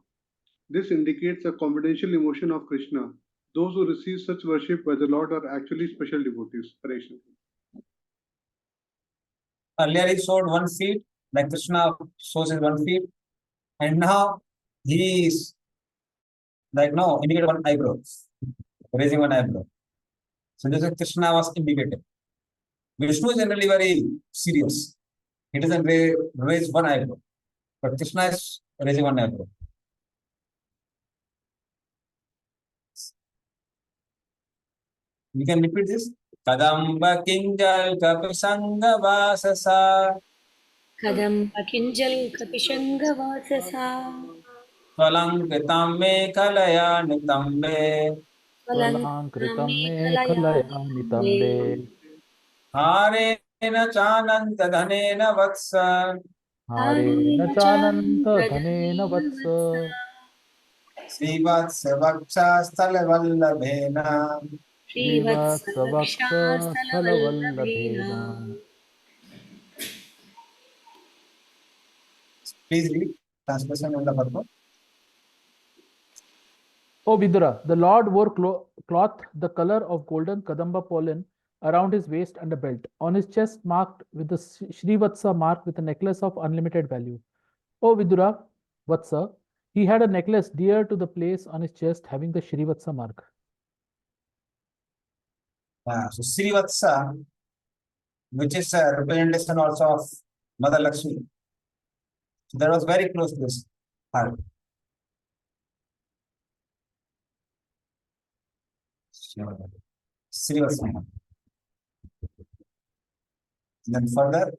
This indicates a confidential emotion of Krishna. Those who receive such worship by the Lord are actually special devotees. Hare Krishna. Earlier he showed one feet like Krishna shows his 1 feet, and now he is like no indicate one eyebrow, raising one eyebrow. So this is Krishna was indicated. Vishnu is generally very serious. He doesn't raise one eyebrow, but Krishna is raising one eyebrow. We can repeat this. Kadamba kinjal kapasanga vasasa Kadamba kinjal kapishanga vasasa. swalankitam me kalaya nitambe Svalankritam me Kalayan khalaya nitambe. harena chananta dhanena vatsa Harena chananta dhanena vatsa. Srivatsa vaksha sthala vallabhena. Srivatsa vaksa Srivatsalakshasthalavallabhena. sthalavallabhena. Please read translation of the purport. O Vidura, the Lord wore cloth the color of golden kadamba pollen around his waist and a belt. On his chest marked with the Srivatsa mark with a necklace of unlimited value. O Vidura, Vatsa, he had a necklace dear to the place on his chest having the Srivatsa mark. So Srivatsa, which is a representation also of Mother Lakshmi. So that was very close to his heart. Srivatsa. Then further,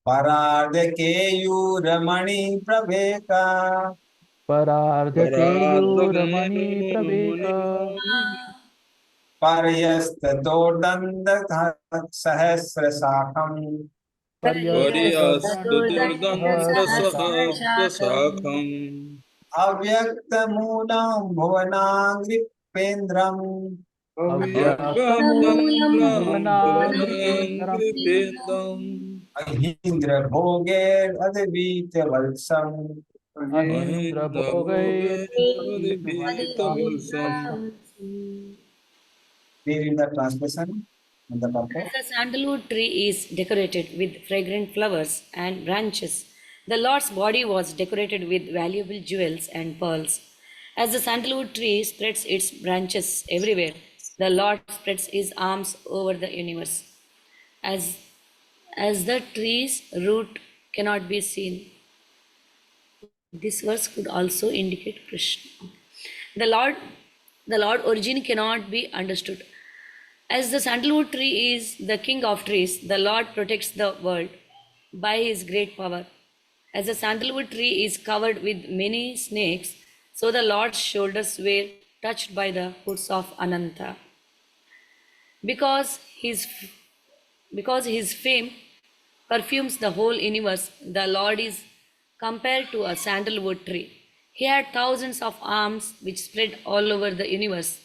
Parade Keyuramani Praveka Parardhakeyo Ramani Praveka Paryastato Danda Sahasra Sakam Paryastadurdandasahasrashakam Sahasrashakam Avyakta Moolam Bhuvanangripendram Avyaktamulam Bhuvanangripendram Bhuvanangripendam Ahindra Bhoger Adavita Valsam. Ahindra Ahindra Bhogai Bhoge Adivita Valsam. Read in the translation and the As purport. the sandalwood tree is decorated with fragrant flowers and branches, the Lord's body was decorated with valuable jewels and pearls. As the sandalwood tree spreads its branches everywhere, the Lord spreads his arms over the universe. As the tree's root cannot be seen, this verse could also indicate Krishna. The Lord origin cannot be understood. As the sandalwood tree is the king of trees, the Lord protects the world by his great power. As the sandalwood tree is covered with many snakes, so the Lord's shoulders were touched by the hoods of Ananta. Because his fame perfumes the whole universe, the Lord is compared to a sandalwood tree. He had thousands of arms which spread all over the universe,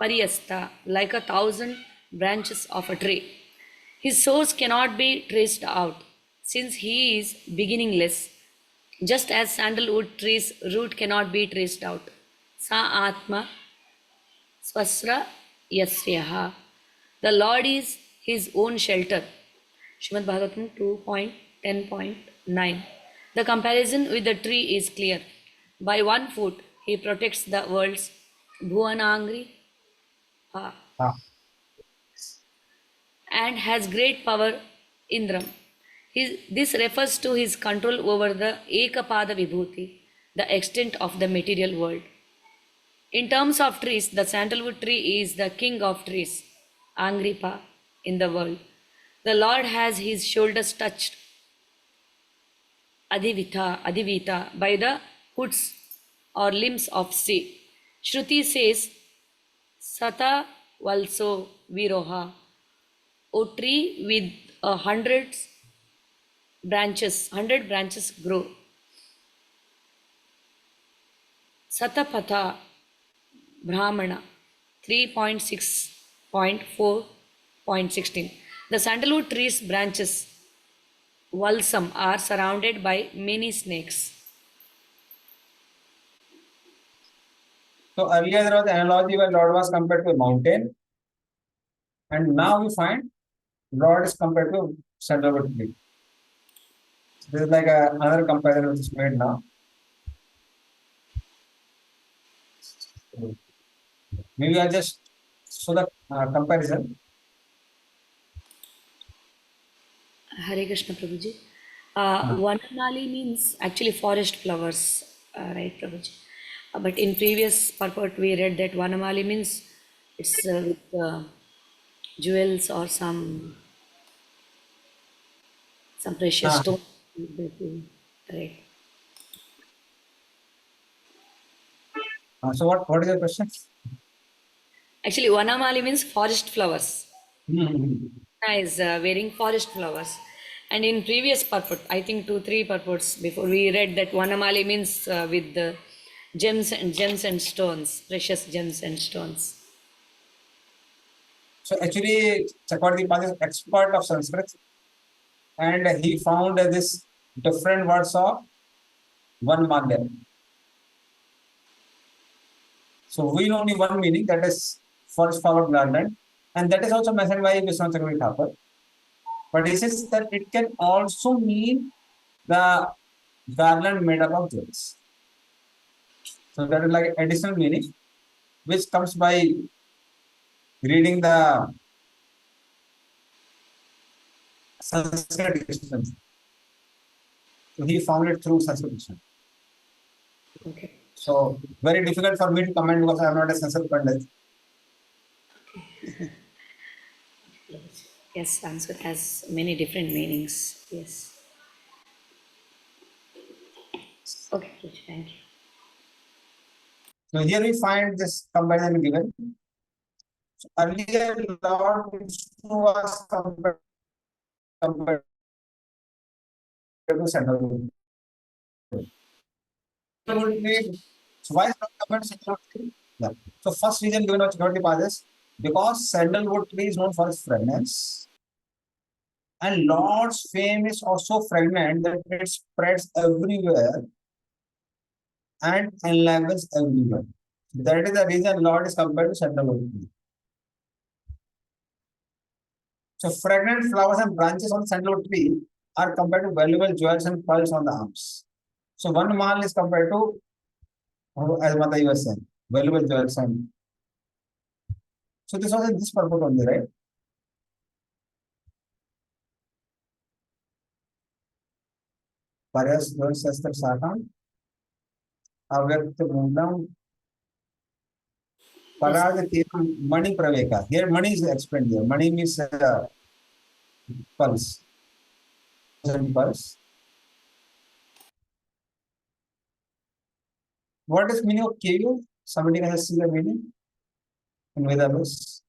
Pariyasta, like 1,000 branches of a tree. His source cannot be traced out, since he is beginningless, just as sandalwood tree's root cannot be traced out. Sa Atma Swasra Yasyaha. The Lord is his own shelter. Srimad Bhagavatam 2.10.9. The comparison with the tree is clear. By 1 foot, he protects the world's Bhuvanangri and has great power Indram. This refers to his control over the Ekapada Vibhuti, the extent of the material world. In terms of trees, the sandalwood tree is the king of trees, Angripa, in the world. The Lord has his shoulders touched, Adivita, by the hoods or limbs of sea. Shruti says, Sata Valso Viroha, O tree with 100 branches grow. Satapatha Brahmana 3.6.4.16. The sandalwood tree's branches, Valsam, are surrounded by many snakes. So earlier there was the analogy where Lord was compared to a mountain, and now we find Lord is compared to sandalwood tree. This is like another comparison which is made now. Maybe I'll just show the comparison. Hare Krishna Prabhuji. Vanamali means actually forest flowers, right, Prabhuji? But in previous purport we read that Vanamali means it's with jewels or some precious Ah, stone. Right. so what is your question? Actually, Vanamali means forest flowers. Hmm. Is wearing forest flowers. And in previous purport, I think 2, 3 purports before, we read that Vanamali means with the gems and stones, precious gems and stones. So actually, Chakravarti is expert of Sanskrit, and he found this different words of one mandya. So we know only one meaning, that is forest flower garland, and that is also mentioned by Vishwanath Chakravarti Thakur. But he says that it can also mean the garland made up of jewels. So that is like additional meaning, which comes by reading the Sanskrit dictionary. So he found it through Sanskrit dictionary. Okay. So very difficult for me to comment because I am not a Sanskrit Pandit. Yes, Sanskrit has many different meanings. Yes. Okay, thank you. So here we find this comparison given. So earlier, Lord Vishnu was compared to sandalwood. Sandalwood tree. So why is not compared to sandalwood tree? Yeah. So first reason given by Chakravarti is because sandalwood tree is known for its fragrance, and Lord's fame is also fragrant that it spreads everywhere and enlivens everywhere. That is the reason Lord is compared to sandalwood tree. So fragrant flowers and branches on the sandalwood tree are compared to valuable jewels and pearls on the arms. So one mal is compared to, as Mata was saying, valuable jewels and. So this was in this purpose only, right? Paras Shastra Sakam, Avyakt Mundam, Parag Mani Praveka. Here money is explained here. Money means pulse. Pulse. What is meaning of KU? Somebody can see the meaning in Vedas.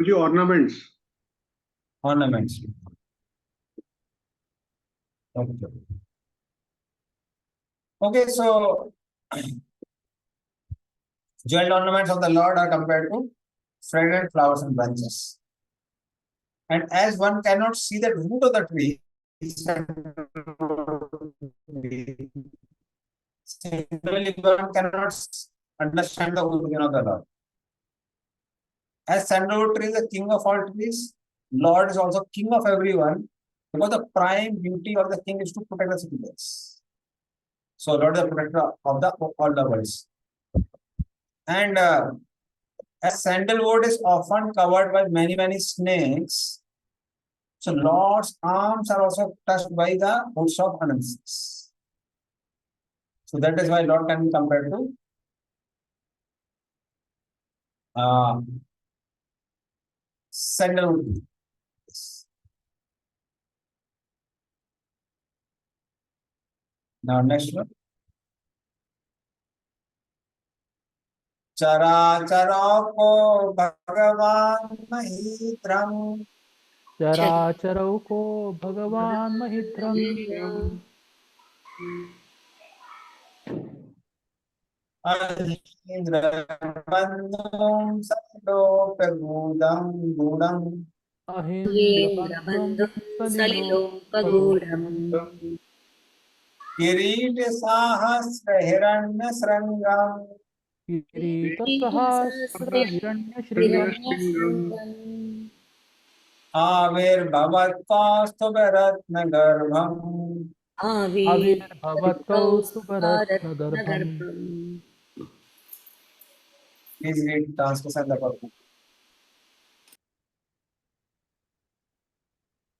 Ornaments. Ornaments. Okay. Okay, so jeweled ornaments of the Lord are compared to fragrant flowers and branches. And as one cannot see the root of the tree, similarly, one cannot understand the origin of the Lord. As sandalwood tree is the king of all trees, Lord is also king of everyone, because the prime beauty of the king is to protect the citizens. So Lord is the protector of all the worlds. And as sandalwood is often covered by many snakes, so Lord's arms are also touched by the hoods of Anansis. So that is why Lord can be compared to sandalwood. Now next one. चराचरों को भगवान महित्रम चराचरौ को भगवान महित्रम बंधुं सलोकगूढ़ं गूढ़ं अहेन्द्रबन्धुं सलिलोपगूढम् किरीट साहस्र हिरण्य श्रृंगम् किरीटसहस्रहिरण्यश्रियम् आविर्भवत्कास्तु रत्नगर्भम् आविर्भवत्कौस्तुभरत्नगर्भम् आविर्भवत्कौस्तुभरत्नगर्भम् Please read translation the purpose.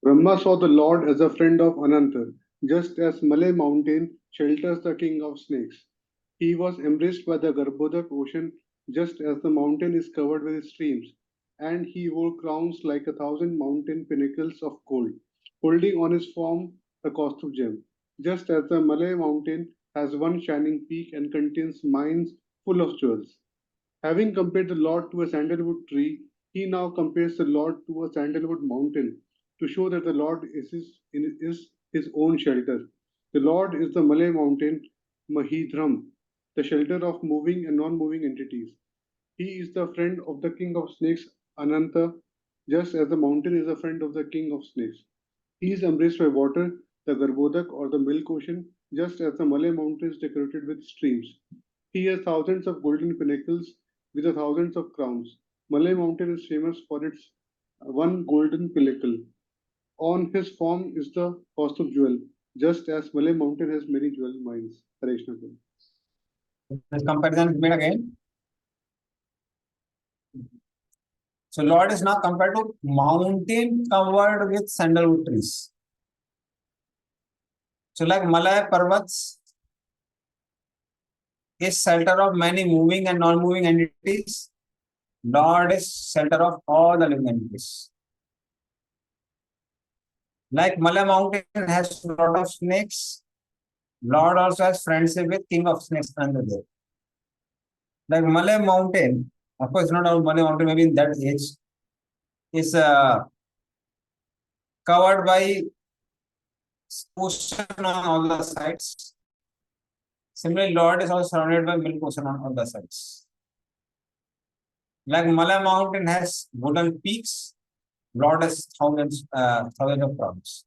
Brahma saw the Lord as a friend of Ananta, just as Malay mountain shelters the king of snakes. He was embraced by the Garbhodak ocean, just as the mountain is covered with streams, and he wore crowns like 1,000 mountain pinnacles of gold, holding on his form a costly gem, just as the Malay mountain has one shining peak and contains mines full of jewels. Having compared the Lord to a sandalwood tree, he now compares the Lord to a sandalwood mountain to show that the Lord is his own shelter. The Lord is the Malay mountain Mahidram, the shelter of moving and non moving entities. He is the friend of the king of snakes, Ananta, just as the mountain is a friend of the king of snakes. He is embraced by water, the Garbhodak or the milk ocean, just as the Malay mountain is decorated with streams. He has thousands of golden pinnacles with thousands of crowns. Malay mountain is famous for its one golden pinnacle. On his form is the cost of jewel, just as Malay mountain has many jewel mines. Hare Krishna. This comparison is made again. So Lord is now compared to mountain covered with sandalwood trees. So like Malay Parvats is shelter of many moving and non-moving entities. Lord is shelter of all the living entities. Like Malay mountain has a lot of snakes, Lord also has friendship with king of snakes under there. Like Malay mountain, of course not our Malay mountain, maybe in that age, is covered by ocean on all the sides. Similarly, Lord is also surrounded by milk ocean on all the sides. Like Malay mountain has golden peaks, Lord has thousands of crowns.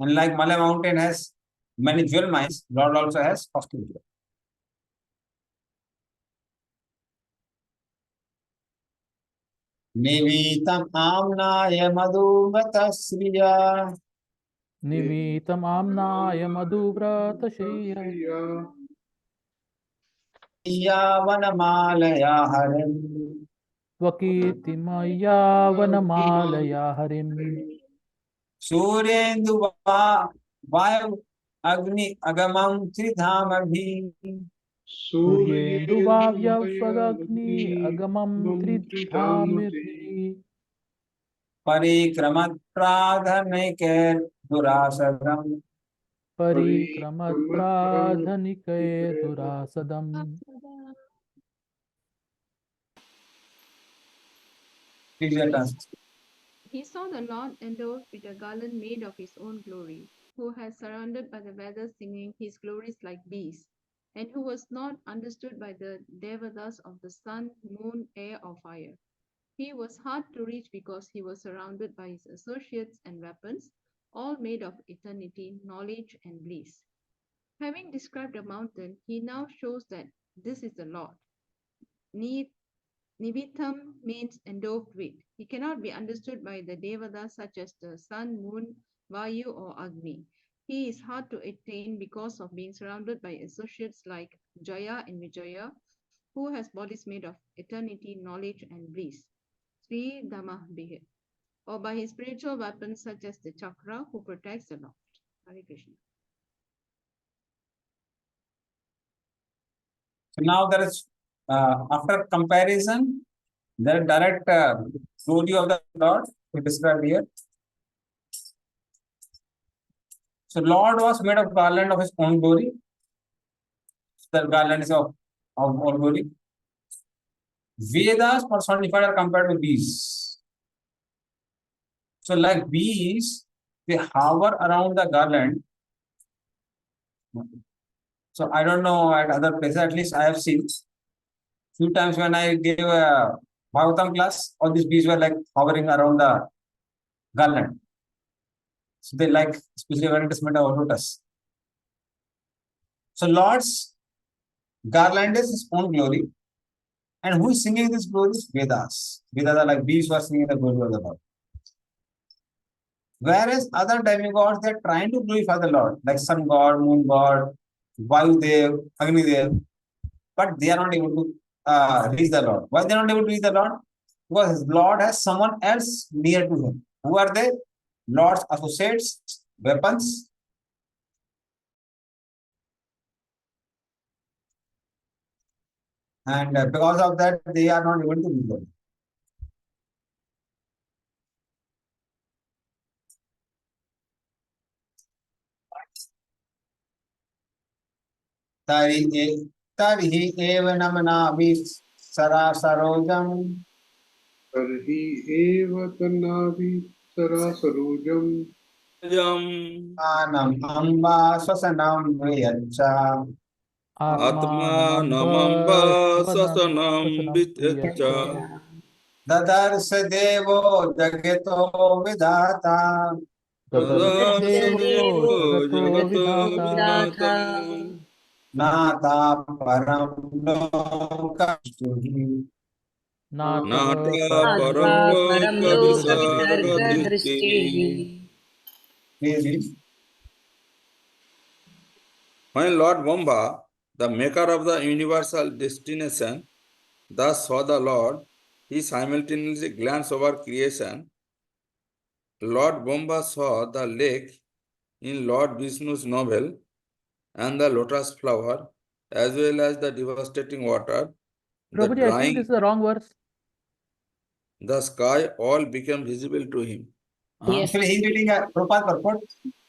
And like Malay mountain has many jewel mines, Lord also has costly jewel. Nivitam amnaya madhuvata sriya निमीतम् आम्नाय मधुव्रतश्रिया yavanmalaya harim स्वकीर्तिमया वनमालया हरिम् Suryendu Vayu Agni Agamam Tridhamabhi सूर्येन्दुवाव्यवगग्नि अगमं त्रिधाम्यभिः Parikramat Pradhanike Durasadam. परिक्रमत्प्राधनिके दुरासदम् Please let us. He saw the Lord endowed with a garland made of his own glory, who has surrounded by the weather singing his glories like bees, and who was not understood by the devatas of the sun, moon, air, or fire. He was hard to reach because he was surrounded by his associates and weapons, all made of eternity, knowledge, and bliss. Having described a mountain, he now shows that this is the Lord. Nivitam means endowed with. He cannot be understood by the devatas such as the sun, moon, Vayu, or Agni. He is hard to attain because of being surrounded by associates like Jaya and Vijaya, who has bodies made of eternity, knowledge, and bliss. Sri Damahbih, or by his spiritual weapons such as the chakra, who protects the Lord. Hare Krishna. So now there is, after comparison, there is direct glory of the Lord we described here. So Lord was made of garland of his own glory. The garland is of own glory. Vedas personified are compared to bees. So like bees, they hover around the garland. So I don't know at other places, at least I have seen few times when I gave a Bhagavatam class, all these bees were like hovering around the garland. So they like, especially when it is made of lotus. So Lord's garlanded his own glory. And who is singing this glory? Vedas. Vedas are like bees who are singing the glory of the Lord. Whereas other demigods, they are trying to glorify the Lord, like sun god, moon god, Vaibhava, Agni Dev, but they are not able to reach the Lord. Why they are not able to reach the Lord? Because Lord has someone else near to him. Who are they? Lord's associates, weapons. And because of that, they are not able to reach the Lord. तर्हि एव नमनाभि सरासरोजम् तर्हि एव तन्नाभि सरासरोजम् आनम् Amba श्वसनं म्रियच्च Atmanamamba sasanam vityacha ददर्श देवो जगतो विधाता Tadarshadevo Tadadevo Jagato jagato Vidhata. vidhata नाता परम लोकस्तुहि Nata Nata Param Atma Loka param Paramloka loka Vitarga Visarga vitarga Drishti. Drishti. drishti. Please. When Lord Brahma, the maker of the universal destination, thus saw the Lord, he simultaneously glanced over creation. Lord Brahma saw the lake in Lord Vishnu's novel and the lotus flower, as well as the devastating water, the Prabhuji, I think this drying, is the wrong verse. the sky, all became visible to him. Yes. Actually, he's reading a Prabhupada purport.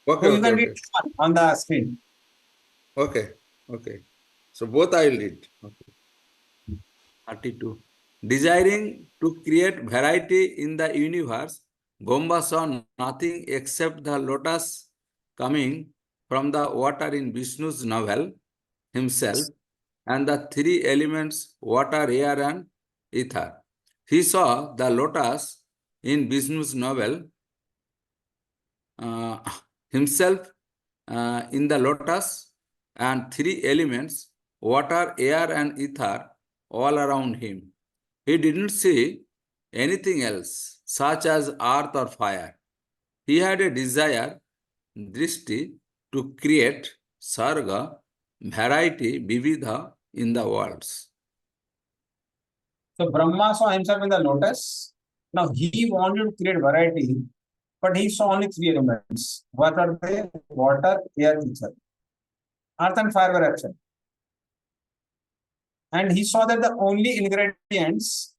Okay, So you okay, can read okay. this one on the screen. Okay, okay. So both I will read. Okay. 32. Desiring to create variety in the universe, Gomba saw nothing except the lotus coming from the water in Vishnu's novel himself and the three elements water, air, and ether. He saw the lotus in Vishnu's novel uh, himself in the lotus and three elements water, air, and ether all around him. He didn't see anything else, such as earth or fire. He had a desire, drishti, to create sarga, variety, vividha in the worlds. So Brahma saw himself in the lotus. Now he wanted to create variety, but he saw only three elements. What are they? Water, air, ether. Earth and fire were absent. And he saw that the only ingredients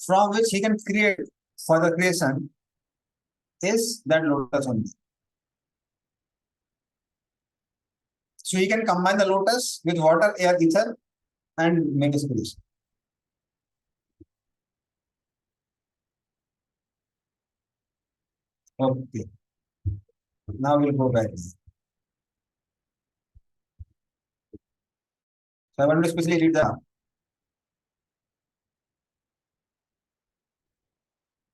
from which he can create for the creation is that lotus only. So he can combine the lotus with water, air, ether and make his creation. Okay. Now we'll go back. So I want to especially read the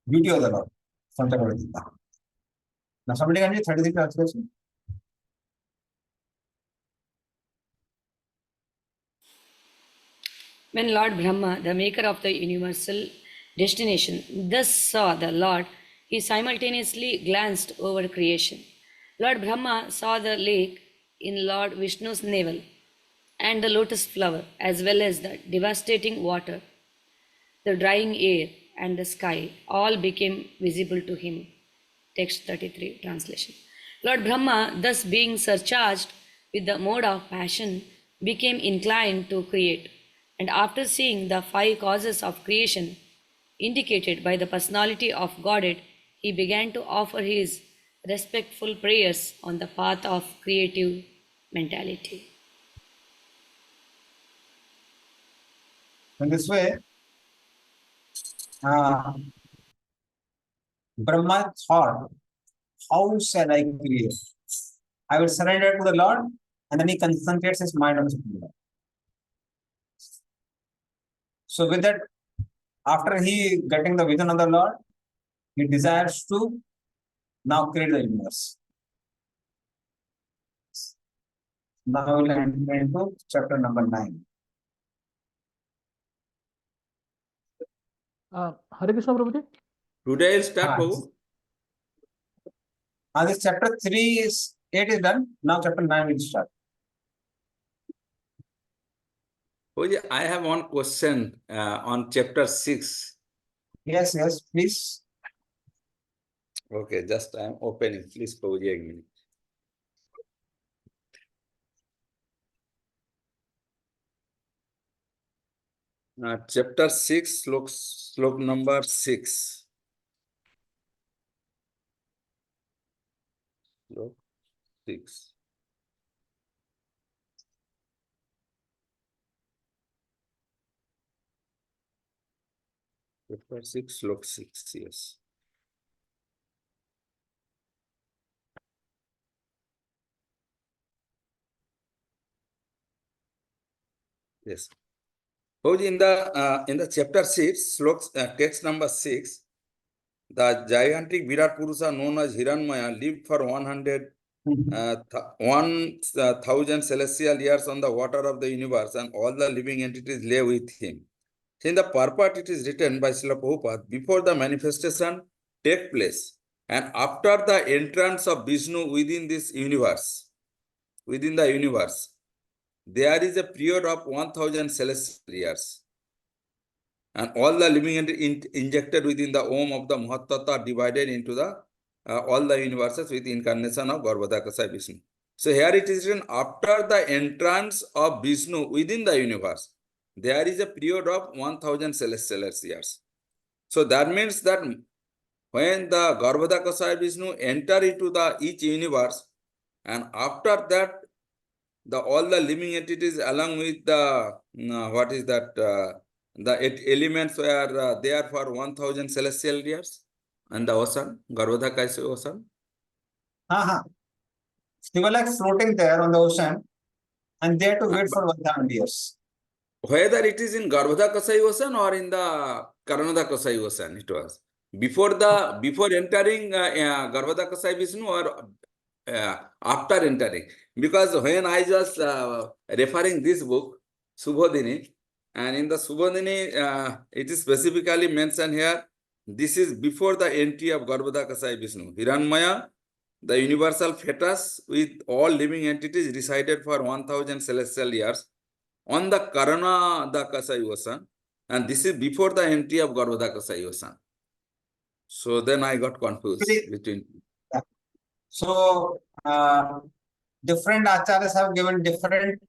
beauty of the Lord from Chakravarti. Now somebody can read 33 translation. When Lord Brahma, the maker of the universal destination, thus saw the Lord, he simultaneously glanced over creation. Lord Brahma saw the lake in Lord Vishnu's navel and the lotus flower, as well as the devastating water, the drying air, and the sky, all became visible to him. Text 33 translation. Lord Brahma, thus being surcharged with the mode of passion, became inclined to create, and after seeing the five causes of creation indicated by the personality of Godhead, he began to offer his respectful prayers on the path of creative mentality. In this way, Brahma thought, how shall I create? I will surrender to the Lord, and then he concentrates his mind on the Supreme Lord. So with that, after he getting the vision of the Lord, he desires to now create the universe. Now we'll enter into chapter number 9. Hare Krishna Prabhuji. Today I'll start, Ah, Prabhu. This chapter 8 is done. Now chapter 9 will start. Prabhuji, I have one question on chapter 6. Yes, please. Okay, just I am opening. Please, Prabhuji, a minute. Chapter 6, slok number 6. Slok 6. Chapter 6, slok 6, yes. Yes. Prabhuji, in the chapter 6, text number 6, the gigantic Virat Purusha known as Hiranmaya lived for 1,000 celestial years on the water of the universe, and all the living entities lay with him. In the purport, it is written by Srila Prabhupada, before the manifestation take place, and after the entrance of Vishnu within the universe, there is a period of 1,000 celestial years. And all the living entities injected within the Om of the Mahattata are divided into the all the universes with incarnation of Garbhodakasaya Vishnu. So here it is written, after the entrance of Vishnu within the universe, there is a period of 1,000 celestial years. So that means that when the Garbhodakasaya Vishnu enter into each universe, and after that, all the living entities along with the the elements were there for 1,000 celestial years, and the ocean, Garbhodakasaya ocean. They were like floating there on the ocean, and they had to wait But for 1,000 years. whether it is in Garbhodakasaya ocean or in the Karanodakasaya ocean, it was before entering Garbhodakasaya Vishnu, or after entering. Because when I was referring this book, Subhodhini, and in the Subhodhini, it is specifically mentioned here, this is before the entry of Garbhodakasaya Vishnu. Hiranmaya, the universal fetus with all living entities, resided for 1,000 celestial years on the Karanodakasaya ocean, and this is before the entry of Garbhodakasaya ocean. So then I got confused between. Yeah. So different acharyas have given different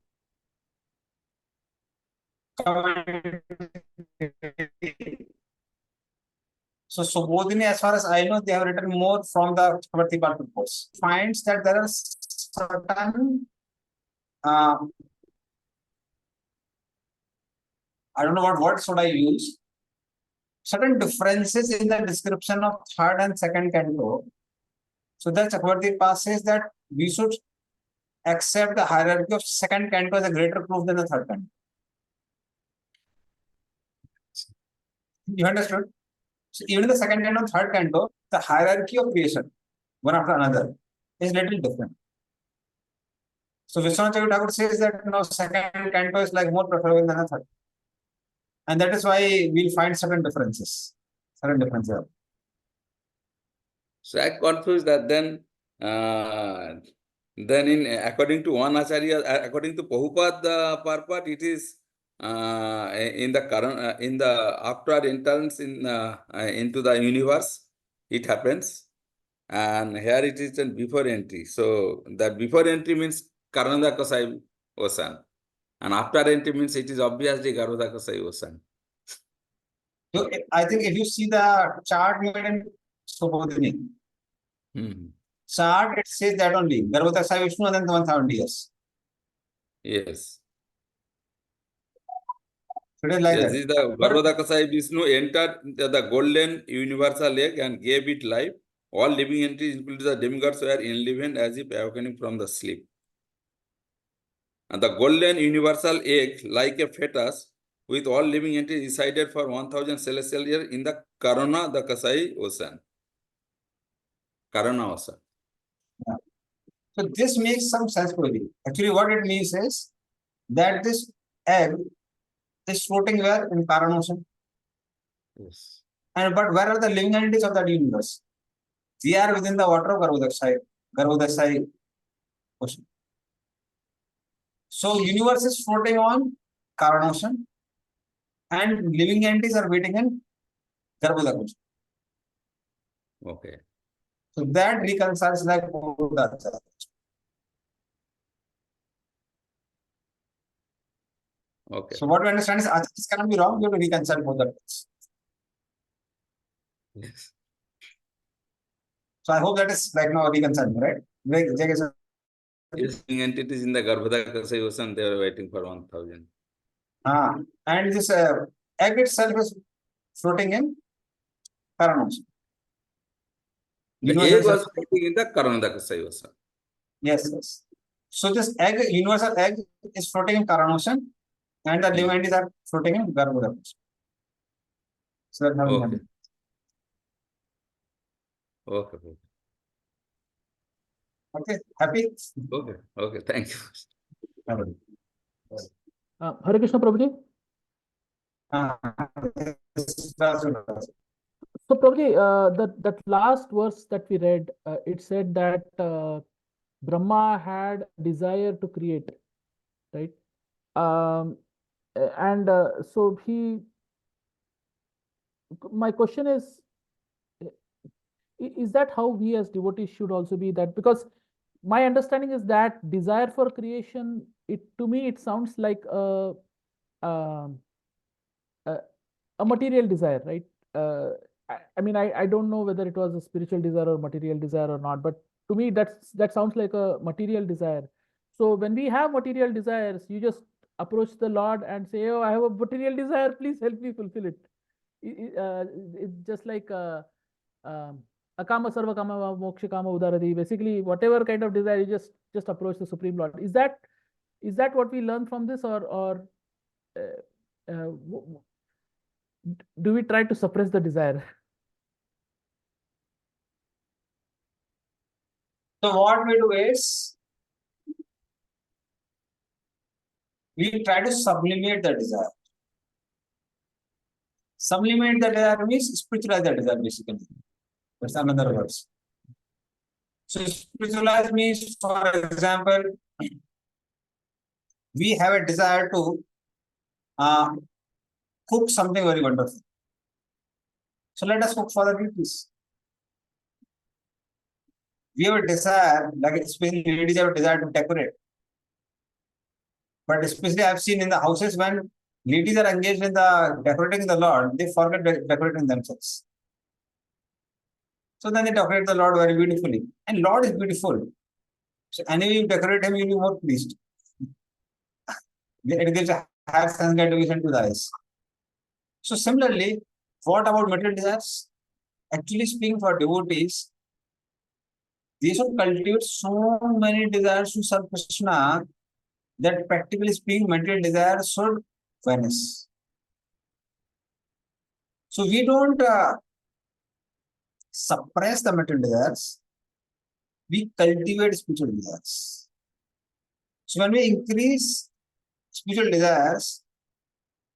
So Subodhini, as far as I know, they have written more from the Chakravarti reports. Finds that there are certain I don't know what words should I use. Certain differences in the description of third and second canto. So the Chakravarti says that we should accept the hierarchy of second canto as a greater proof than the third canto. You understood? So even in the second canto and third canto, the hierarchy of creation, one after another, is little different. So Vishwanath Thakur says that second canto is like more preferable than the third. And that is why we'll find certain differences. So I confused that then according to one Acharya, according to Prabhupada purport, it is in the after entrance into the universe, it happens. And here it is before entry. So that before entry means Karanodakasaya ocean. And after entry means it is obviously Garbhodakasaya ocean. So I think if you see the chart made in Subodhini, chart, it says that only Garbhodakasaya Vishnu and then the 1,000 years. Yes. So it is like Yes, that. this is the Garbhodakasaya Vishnu entered the golden universal egg and gave it life. All living entities, including the demigods, were enlivened as if awakening from the sleep. And the golden universal egg, like a fetus, with all living entities, resided for 1,000 celestial years in the Karanodakasaya ocean. Karana ocean. Yeah. So this makes some sense for you. Actually, what it means is that this egg is floating where? In Karan ocean. Yes. And but where are the living entities of that universe? We are within the water of Garbhodakshai ocean. So universe is floating on Karan ocean and living entities are waiting in Garbhodak ocean. Okay. So that reconciles like Buddha. Okay. So what we understand is this cannot be wrong. You have to reconcile both the things. Yes. So I hope that is like now reconciling, right? Yes, entities in the Garbhodakasai ocean, they were waiting for 1000. And this egg itself is floating in Karan ocean. The Universe egg itself- was floating in the Karnataka ocean. Yes, yes. So this egg, universal egg, is floating in Karan ocean, and the living entities are floating in Garbhodak ocean. So that's how it Okay. happens. Okay. Okay. Okay, happy? Okay. Okay. Thank you. Happy. Hare Krishna Prabhuji. So Prabhuji, that last verse that we read, it said that Brahma had a desire to create, right? And so my question is that how we as devotees should also be that? Because my understanding is that desire for creation, to me it sounds like um, a material desire, right? I mean, I don't know whether it was a spiritual desire or material desire or not, but to me that sounds like a material desire. So when we have material desires, you just approach the Lord and say, "Oh, I have a material desire. Please help me fulfill it." It's just like akama sarva kama moksha kama udarati. Basically, whatever kind of desire, you just approach the Supreme Lord. Is that what we learn from this, or do we try to suppress the desire? So what we do is we try to sublimate the desire. Sublimate the desire means spiritualize the desire, basically. That's another word. So spiritualize means, for example, we have a desire to cook something very wonderful. So let us cook for the deities. We have a desire, like especially ladies have a desire to decorate. But especially I've seen in the houses when ladies are engaged in the decorating the Lord, they forget decorating themselves. So then they decorate the Lord very beautifully. And Lord is beautiful. So anyway, you decorate him, you'll be more pleased. It gives a higher sense gratification to the eyes. So similarly, what about material desires? Actually speaking, for devotees, they should cultivate so many desires to serve Krishna that practically speaking, material desires should vanish. So we don't suppress the material desires, we cultivate spiritual desires. So when we increase spiritual desires,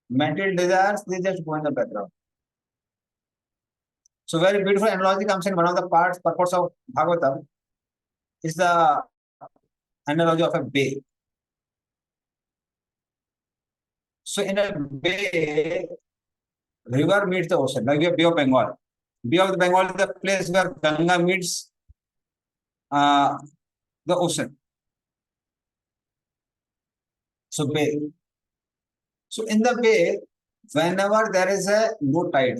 material desires, they just go in the background. So very beautiful analogy comes in one of the purports of Bhagavatam is the analogy of a bay. So in a bay, river meets the ocean, like we have Bay of Bengal. Bay of Bengal is the place where Ganga meets the ocean. So bay. So in the bay, whenever there is a low tide,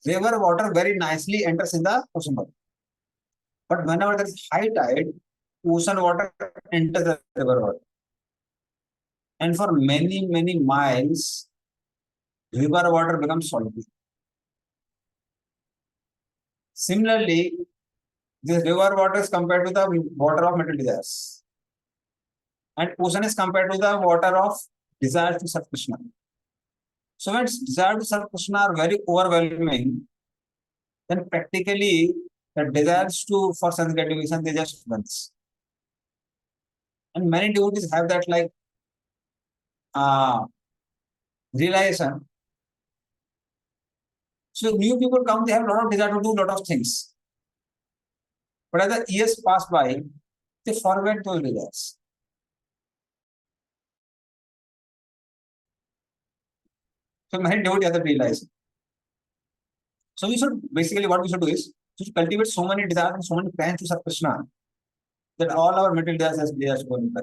river water very nicely enters in the ocean water. But whenever there is high tide, ocean water enters the river water. And for many, many miles, river water becomes salty. Similarly, this river water is compared to the water of material desires. And ocean is compared to the water of desire to serve Krishna. So when desire to serve Krishna are very overwhelming, then practically The desires to for sense gratification, they just vanish. And many devotees have that like realization. So new people come, they have a lot of desire to do a lot of things. But as the years pass by, they forget those desires. So many devotees have that realization. So we should basically what we should do is to cultivate so many desires and so many plans to serve Krishna that all our material desires go in.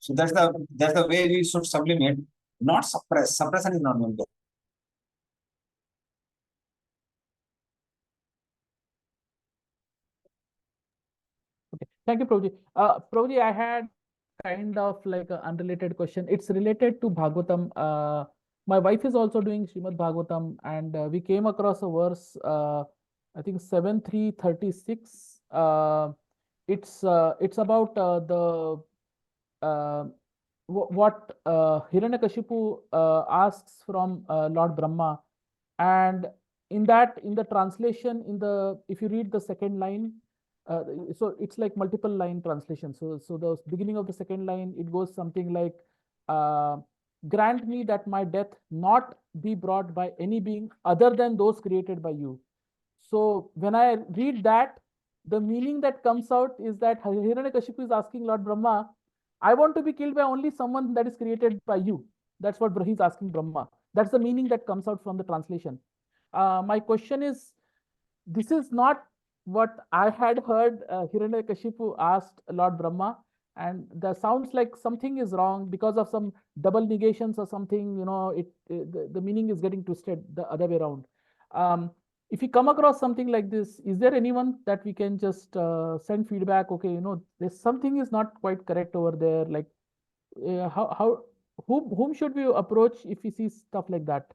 So that's the way we should sublimate, not suppress. Suppression is not going to. Okay, thank you, Prabhuji. Prabhuji, I had kind of like an unrelated question. It's related to Bhagavatam. My wife is also doing Srimad Bhagavatam, and we came across a verse, I think 7:3:36. It's about the what Hiranyakashipu asks from Lord Brahma, and in the translation, if you read the second line, so it's like multiple line translation. So the beginning of the second line, it goes something like, grant me that my death not be brought by any being other than those created by you. So when I read that, the meaning that comes out is that Hiranyakashipu is asking Lord Brahma, I want to be killed by only someone that is created by you. That's what he's asking Brahma. That's the meaning that comes out from the translation. My question is, this is not what I had heard Hiranyakashipu asked Lord Brahma, and that sounds like something is wrong because of some double negations or something. The meaning is getting twisted the other way around. If you come across something like this, is there anyone that we can just send feedback? Okay, there's something is not quite correct over there. Like, whom should we approach if we see stuff like that?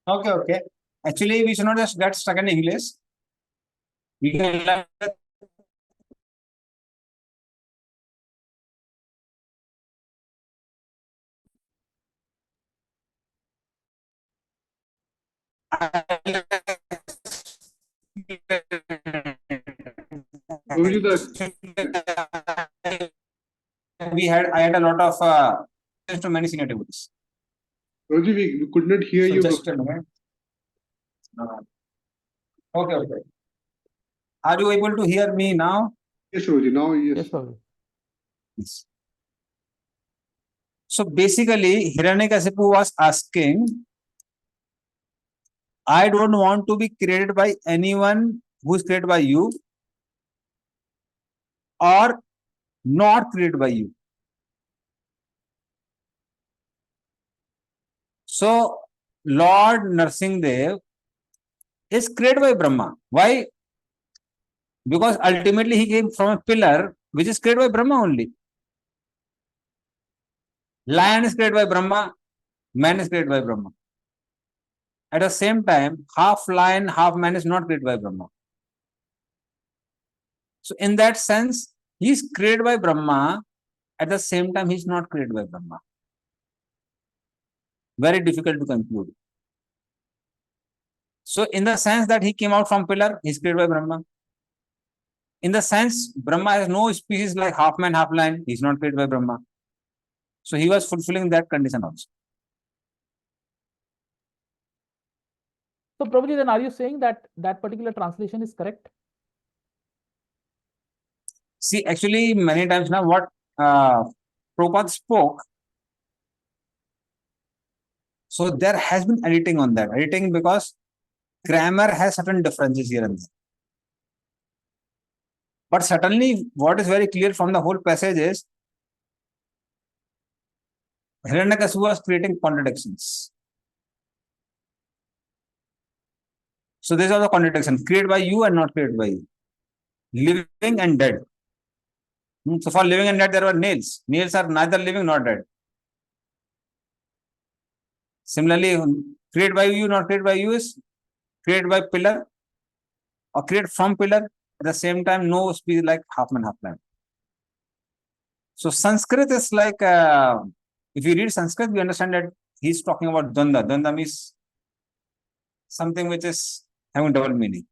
Okay. Actually, we should not just get stuck in English. We can learn Prabhuji, I had a lot of to many senior devotees. Prabhuji, we could not hear So you. just a minute. Okay. Are you able to hear me now? Yes, Prabhuji, now yes. Yes, Prabhuji. Yes. So basically, Hiranyakashipu was asking, I don't want to be created by anyone who is created by you or not created by you. So Lord Narsinghdev is created by Brahma. Why? Because ultimately he came from a pillar which is created by Brahma only. Lion is created by Brahma, man is created by Brahma. At the same time, half lion, half man is not created by Brahma. So in that sense, he is created by Brahma. At the same time, he is not created by Brahma. Very difficult to conclude. So in the sense that he came out from pillar, he is created by Brahma. In the sense, Brahma has no species like half man, half lion, he is not created by Brahma. So he was fulfilling that condition also. So Prabhuji, then are you saying that that particular translation is correct? See, actually, many times now what Prabhupada spoke, so there has been editing on that. Editing because grammar has certain differences here and there. But certainly, what is very clear from the whole passage is Hiranyakashipu was creating contradictions. So these are the contradictions created by you and not created by you. Living and dead. So for living and dead, there were nails. Nails are neither living nor dead. Similarly, created by you, not created by you is created by pillar or created from pillar. At the same time, no species like half man, half man. So Sanskrit is like, if you read Sanskrit, we understand that he's talking about Dvanda. Dvanda means something which is having double meaning.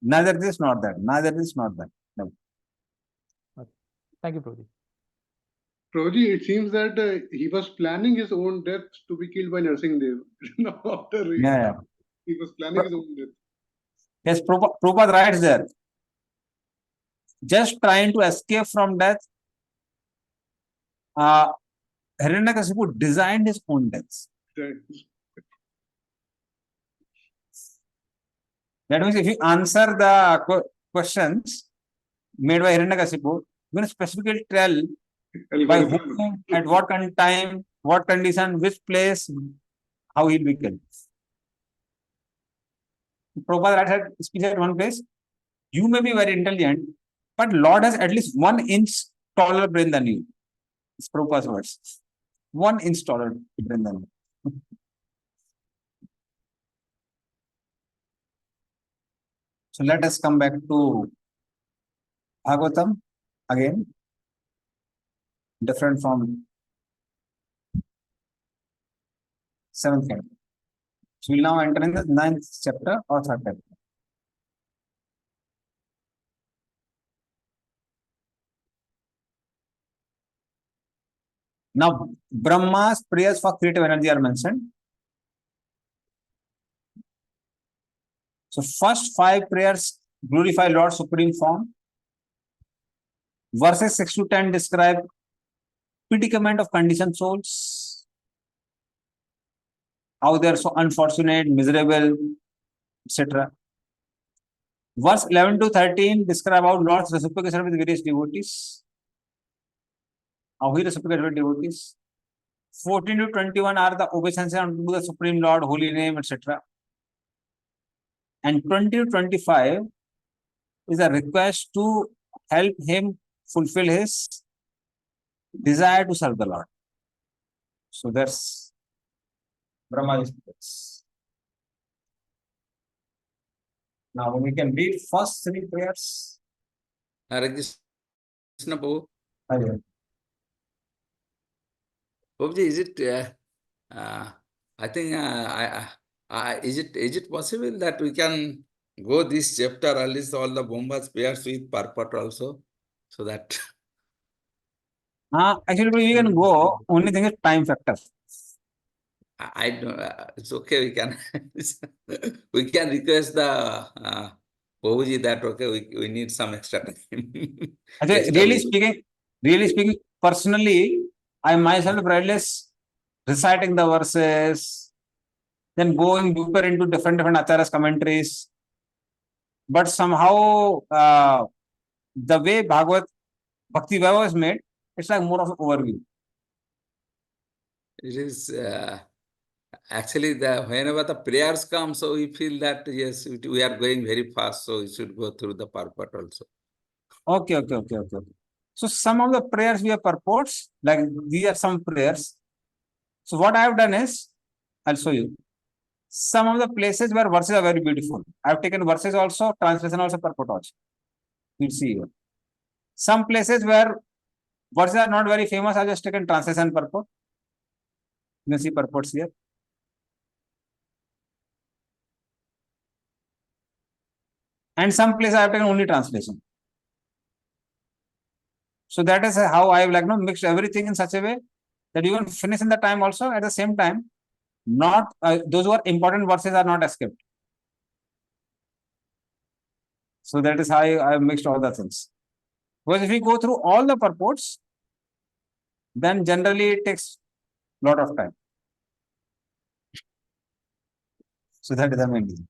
Neither this nor that, neither this nor that. No. Okay. Thank you, Prabhuji. Prabhuji, it seems that he was planning his own death to be killed by Nursing Dev. No, after Yeah. he was planning his own death. Yes, Prabhupada writes there. Just trying to escape from death, Hiranyakasipu designed his own death. Right. That means if you answer the questions made by Hiranyakasipu, you can specifically tell by whom, at what time, what condition, which place, how he'll be killed. Prabhupada had speech at one place. You may be very intelligent, but Lord has at least 1 inch taller brain than you. It's Prabhupada's words. 1 inch taller brain than you. So let us come back to Bhagavatam again, different from 7th canto. So we'll now enter in the 9th chapter or 3rd chapter. Now, Brahma's prayers for creative energy are mentioned. So, first 5 prayers glorify Lord's supreme form. Verses 6 to 10 describe predicament of conditioned souls, how they are so unfortunate, miserable, etc. Verse 11 to 13 describe how Lord's reciprocation with various devotees, how he reciprocates with devotees. 14 to 21 are the obeisances unto the Supreme Lord, holy name, etc. And 20 to 25 is a request to help him fulfill his desire to serve the Lord. So that's Brahma's prayers. Now we can read first 3 prayers. Hare Krishna Prabhu. Prabhuji, is it? I think is it possible that we can go this chapter, at least all the Bombas pairs with purport also, so that Actually, we can go. Only thing is time factor. I don't. It's okay. We can we can request the Prabhuji that okay, we need some extra time. Actually, Extra week. really speaking, personally, I myself realize reciting the verses, then going deeper into different Acharya's commentaries. But somehow, the way Bhakti Vaibhava is made, it's like more of an overview. It is actually whenever the prayers come, so we feel that yes, we are going very fast, so we should go through the purport also. Okay. So some of the prayers we have purports, like these are some prayers. So what I have done is, I'll show you. Some of the places where verses are very beautiful. I have taken verses also, translation also, purport also. You'll see here. Some places where verses are not very famous, I have just taken translation purport. You can see purports here. And some places I have taken only translation. So that is how I have mixed everything in such a way that you can finish in the time also at the same time. Not those who are important verses are not escaped. So that is how I have mixed all the things. Because if we go through all the purports, then generally it takes a lot of time. So that is the main reason.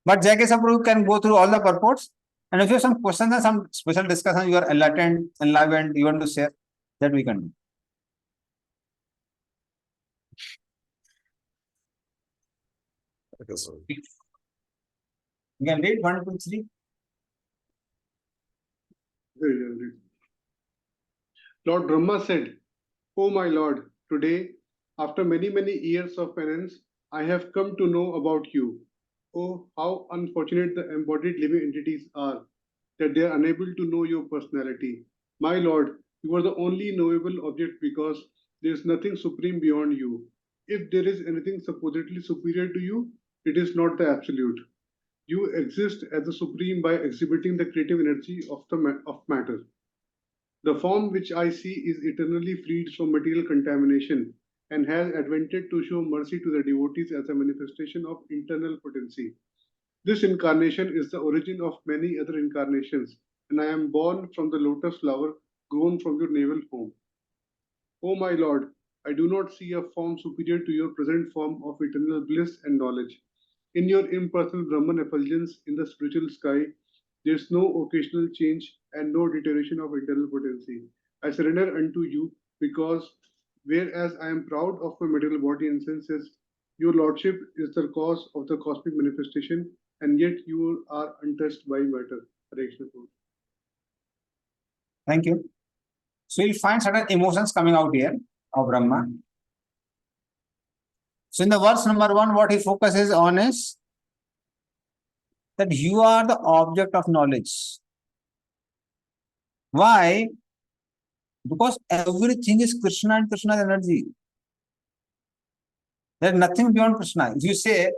But J.K. Sabru can go through all the purports. And if you have some questions and some special discussion, you are enlightened, you want to share, that we can do. You can read 1, 2, 3. Lord Brahma said, "O my Lord, today, after many, many years of penance, I have come to know about you. Oh, how unfortunate the embodied living entities are, that they are unable to know your personality. My Lord, you are the only knowable object because there is nothing supreme beyond you. if there is anything supposedly superior to you, it is not the absolute. You exist as the supreme by exhibiting the creative energy of of matter. The form which I see is eternally freed from material contamination and has advented to show mercy to the devotees as a manifestation of internal potency. This incarnation is the origin of many other incarnations, and I am born from the lotus flower grown from your navel home. O my Lord, I do not see a form superior to your present form of eternal bliss and knowledge. In your impersonal Brahman effulgence in the spiritual sky, there is no occasional change and no deterioration of internal potency. I surrender unto you because, whereas I am proud of my material body and senses, your Lordship is the cause of the cosmic manifestation, and yet you are untouched by matter. Hare Krishna. Thank you. So you'll find certain emotions coming out here of Brahma. So in the verse number 1, what he focuses on is that you are the object of knowledge. Why? Because everything is Krishna and Krishna's energy. There is nothing beyond Krishna. If you say,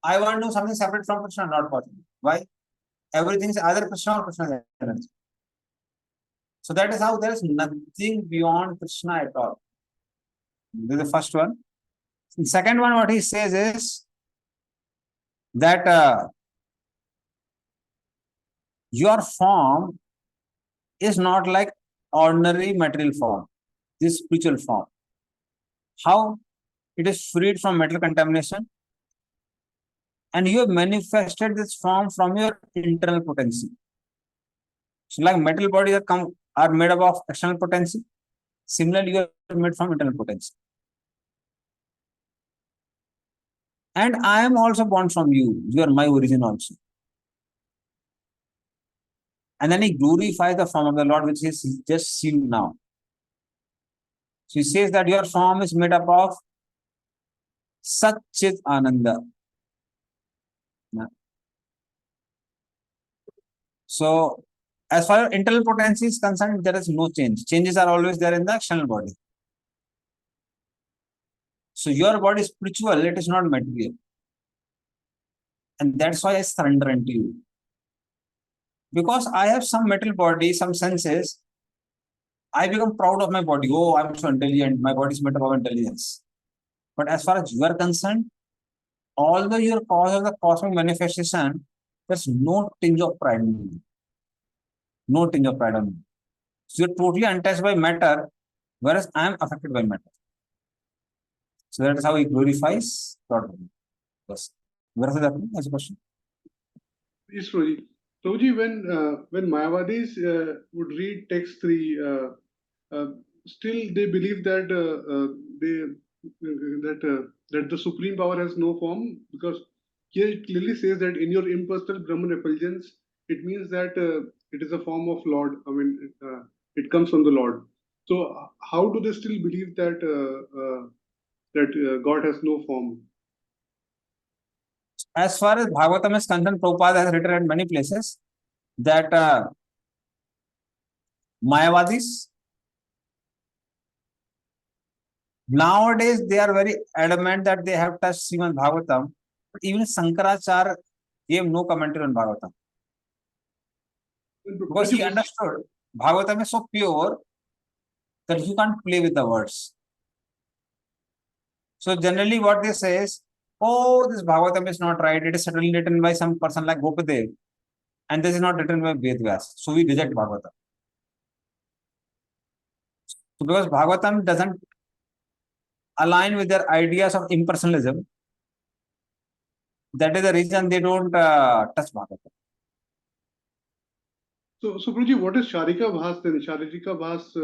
I want to do something separate from Krishna, not possible. Why? Everything is either Krishna or Krishna's energy. So that is how there is nothing beyond Krishna at all. This is the first one. The second one, what he says is that your form is not like ordinary material form, this spiritual form. How? It is freed from material contamination, and you have manifested this form from your internal potency. So like metal bodies are made up of external potency. Similarly, you are made from internal potency. And I am also born from you. You are my origin also. And then he glorifies the form of the Lord, which is just seen now. So he says that your form is made up of Sat Chit Ananda. So as far as internal potency is concerned, there is no change. Changes are always there in the external body. So your body is spiritual, it is not material. And that's why I surrender unto you. Because I have some material body, some senses, I become proud of my body. Oh, I'm so intelligent. My body is made up of intelligence. But as far as you are concerned, although you are cause of the cosmic manifestation, there's no tinge of pride in you. No tinge of pride on you. So you're totally untouched by matter, whereas I am affected by matter. So that is how he glorifies God. Yes. Where is that? That's a question. Yes, Prabhuji. Prabhuji, when Mayavadis would read text 3, still they believe that that the supreme power has no form, because here it clearly says that in your impersonal Brahman effulgence, it means that it is a form of Lord. I mean, it comes from the Lord. So how do they still believe that God has no form? As far as Bhagavatam is concerned, Prabhupada has written in many places that Mayavadis, nowadays they are very adamant that they have touched Srimad Bhagavatam, but even Sankaracharya gave no commentary on Bhagavatam. Because he understood Bhagavatam is so pure that you can't play with the words. So generally what they say is, oh, this Bhagavatam is not right. It is certainly written by some person like Gopadev. And this is not written by Vedvyas. So we reject Bhagavatam. So because Bhagavatam doesn't align with their ideas of impersonalism, that is the reason they don't touch Bhagavatam. So Prabhuji, what is Sharika Bhas then? Sharika Bhas,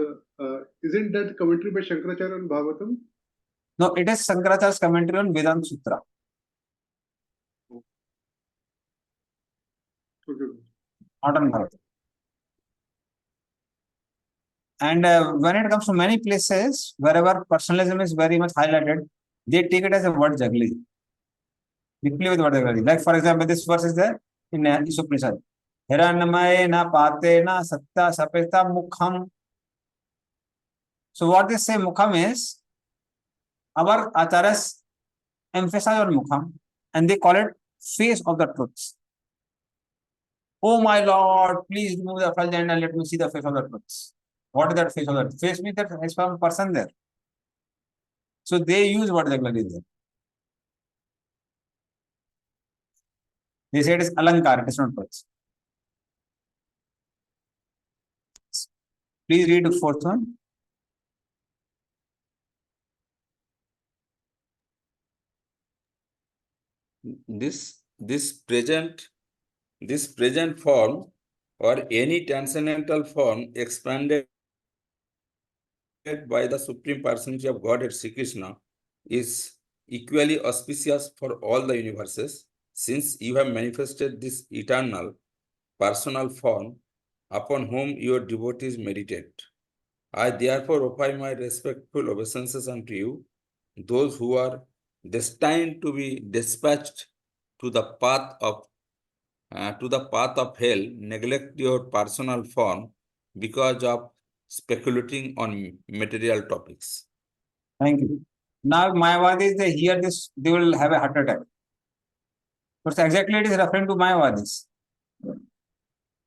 isn't that commentary by Shankaracharya on Bhagavatam? No, it is Shankaracharya's commentary on Vedanta Sutra. Okay. Not on Bhagavatam. And when it comes to many places, wherever personalism is very much highlighted, they take it as a word juggling. They play with word juggling. Like, for example, this verse is there in Upanishad. Hiranyamaya na pate na satta sapeta mukham. So what they say mukham is, our acharyas emphasize on mukham and they call it face of the truth. Oh my Lord, please remove the effulgent and let me see the face of the truth. What is that face of the truth? Face means that there is some person there. So they use what exactly is there. They say it is alankar, it is not truth. Please read the fourth one. This present form or any transcendental form expanded by the Supreme Personality of Godhead Sri Krishna is equally auspicious for all the universes, since you have manifested this eternal personal form upon whom your devotees meditate. I therefore offer my respectful obeisances unto you, those who are destined to be dispatched to the path of hell, neglect your personal form because of speculating on material topics. Thank you. Now Mayavadis, they hear this, they will have a heart attack. But exactly it is referring to Mayavadis.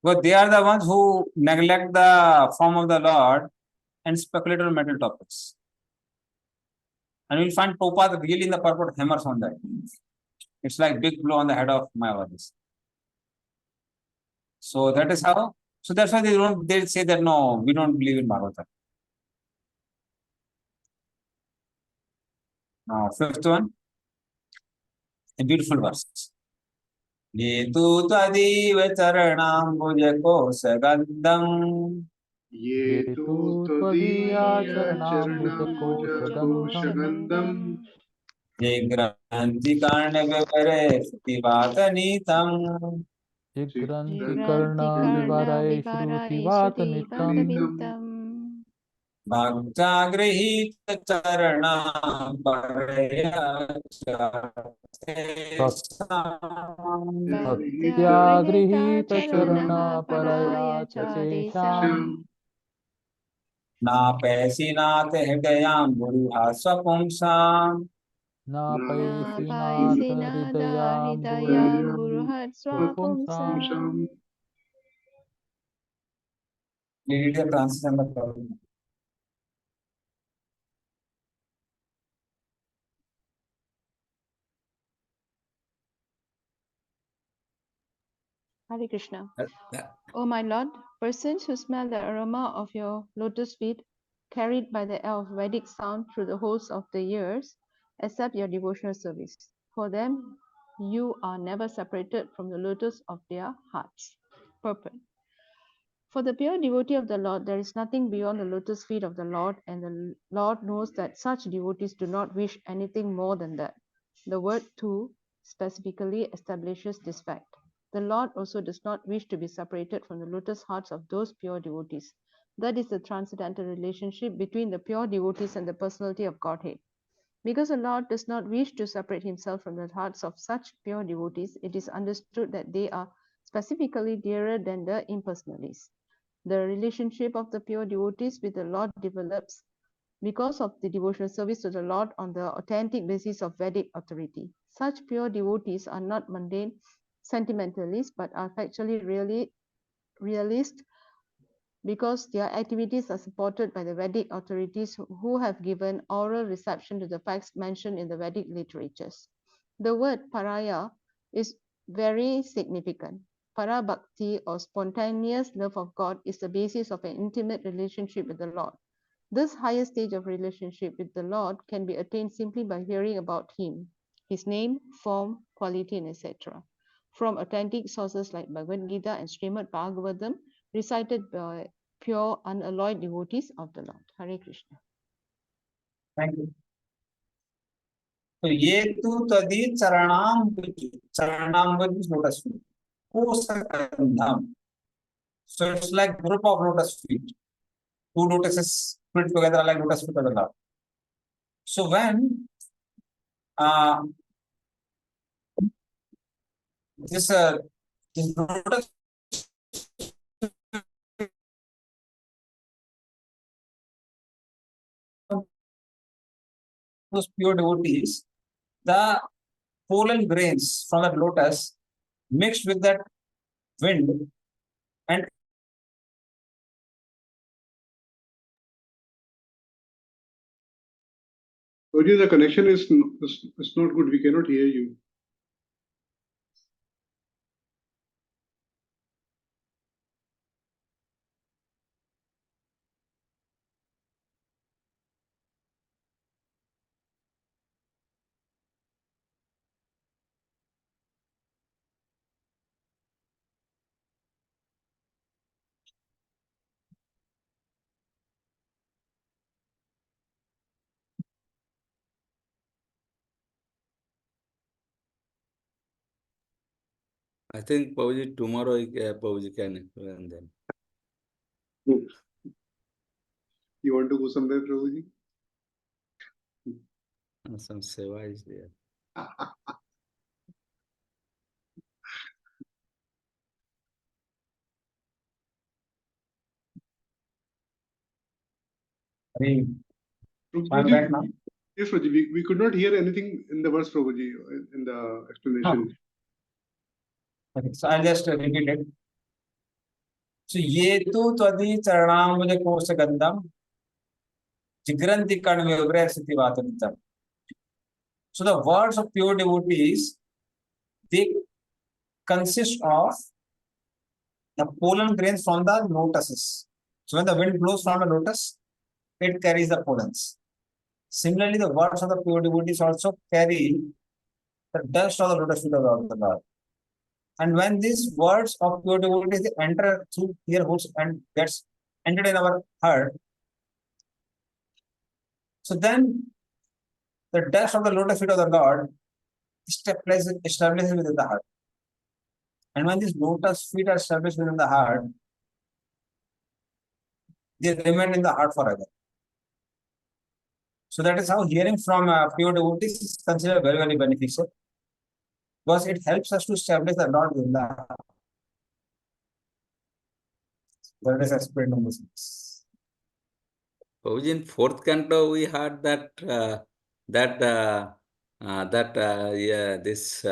But they are the ones who neglect the form of the Lord and speculate on material topics. And we'll find Prabhupada really in the purport hammers on that. It's like big blow on the head of Mayavadis. So that is how. So that's why they say that no, we don't believe in Bhagavatam. Now, fifth one, a beautiful verse. ये तु तदीव चरणाम्बुज कोशगन्धम् ये तु त्वदीया चरणाम्बुजकोशगन्धम् जिघ्रन्ति कर्णविवरे श्रुतिवातनीतम् जिघ्रन्ति कर्णविवराय कर्णविवरैः श्रुतिवातनित्यम् भक्ता गृहीतचरणा भक्त्या गृहीतचरणपरया च तेषाम् नापैसीनाथ हृदयाम्बुरुहा स्वपुंसाम् नापैसीनाथ हृदयाम्बुरुहत्स्वपुंसाम् Read the translation of the Prabhupada. Hare Krishna. Uh, O my Lord, persons who smell the aroma of your lotus feet, carried by the air of Vedic sound through the hosts of the years, accept your devotional service. For them, you are never separated from the lotus of their hearts. Purport. For the pure devotee of the Lord, there is nothing beyond the lotus feet of the Lord, and the Lord knows that such devotees do not wish anything more than that. The word tu specifically establishes this fact. The Lord also does not wish to be separated from the lotus hearts of those pure devotees. That is the transcendental relationship between the pure devotees and the personality of Godhead. Because the Lord does not wish to separate himself from the hearts of such pure devotees, it is understood that they are specifically dearer than the impersonalists. The relationship of the pure devotees with the Lord develops because of the devotional service to the Lord on the authentic basis of Vedic authority. Such pure devotees are not mundane sentimentalists, but are factually realist because their activities are supported by the Vedic authorities who have given oral reception to the facts mentioned in the Vedic literatures. The word paraya is very significant. Para Bhakti or spontaneous love of God is the basis of an intimate relationship with the Lord. This higher stage of relationship with the Lord can be attained simply by hearing about Him, His name, form, quality, and etc. from authentic sources like Bhagavad Gita and Srimad Bhagavatam, recited by pure, unalloyed devotees of the Lord. Hare Krishna. Thank you. So, ye tu tadi charanam is lotus feet. Kosakandham. So it's like group of lotus feet. Two lotuses put together are like lotus feet of the Lord. So when this lotus those pure devotees, the pollen grains from that lotus mixed with that wind and Prabhuji, the connection is not good. We cannot hear you. I think Prabhuji, tomorrow Prabhuji can explain then. You want to go somewhere, Prabhuji? Some seva is there. I'm back now. Yes, Prabhuji. We could not hear anything in the verse, Prabhuji, in the explanation. Okay, so I'll just repeat it. So ye tu tvadi charanambuja kosa gandham jigranti karnavivre siti vatanitam. So the words of pure devotees, they consist of the pollen grains from the lotuses. So when the wind blows from the lotus, it carries the pollens. Similarly, the words of the pure devotees also carry the dust of the lotus feet of the Lord. And when these words of pure devotees enter through ear hooks and gets entered in our heart, so then the dust of the lotus feet of the Lord establishes within the heart. And when these lotus feet are established within the heart, they remain in the heart forever. So that is how hearing from pure devotees is considered very, very beneficial, because it helps us to establish the Lord within the heart. That is explained in this. Prabhuji, in fourth canto, we heard that this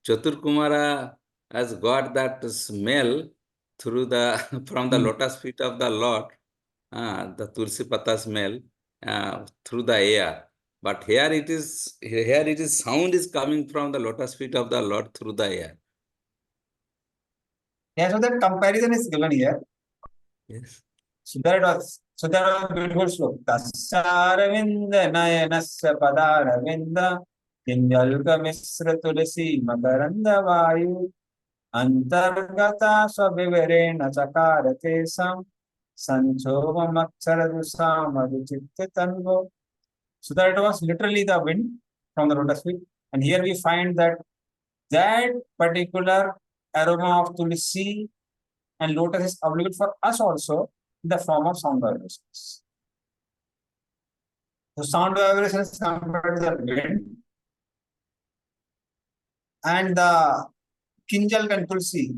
Chatur Kumara has got that smell through the from the lotus feet of the Lord, the Tulsi Pata smell through the air. But here it is sound is coming from the lotus feet of the Lord through the air. Yeah, so that comparison is given here. Yes. So that was beautiful sloka. Tasaravinda nayanasya padaravinda kinjalka misra tulasi makaranda vayu antargata swaviverena chakarate sam sanchova maksaradusam avichitte tanvo. So that was literally the wind from the lotus feet. And here we find that particular aroma of tulsi and lotus is available for us also in the form of sound vibrations. So sound vibrations compared to the wind and the kinjal and tulsi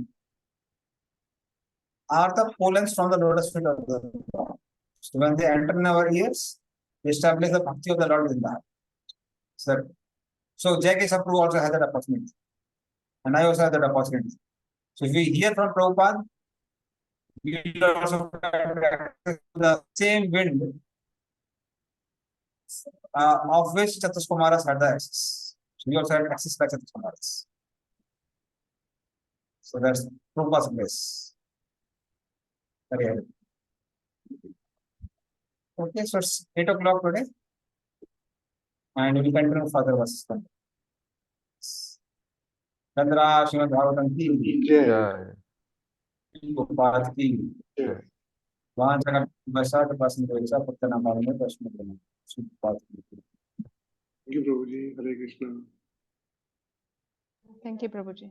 are the pollens from the lotus feet of the Lord. So when they enter in our ears, they establish the bhakti of the Lord in that. So J.K. Sapru also has that opportunity. And I also have that opportunity. So if we hear from Prabhupada, we will also have the same wind of which Chatus Kumaras had the access. So we also had access by Chatus Kumaras. So that's Prabhupada's place. Very happy. Okay, so it's 8 o'clock today. And we will continue further verses. Chandra Srimad Bhagavatam ki Jai. Prabhupada ki Jai. वहां जगह वैसा पसंद वैसा पत्ता ना मालूम है प्रश्न करना Thank you, Prabhuji. Hare Krishna. Thank you, Prabhuji.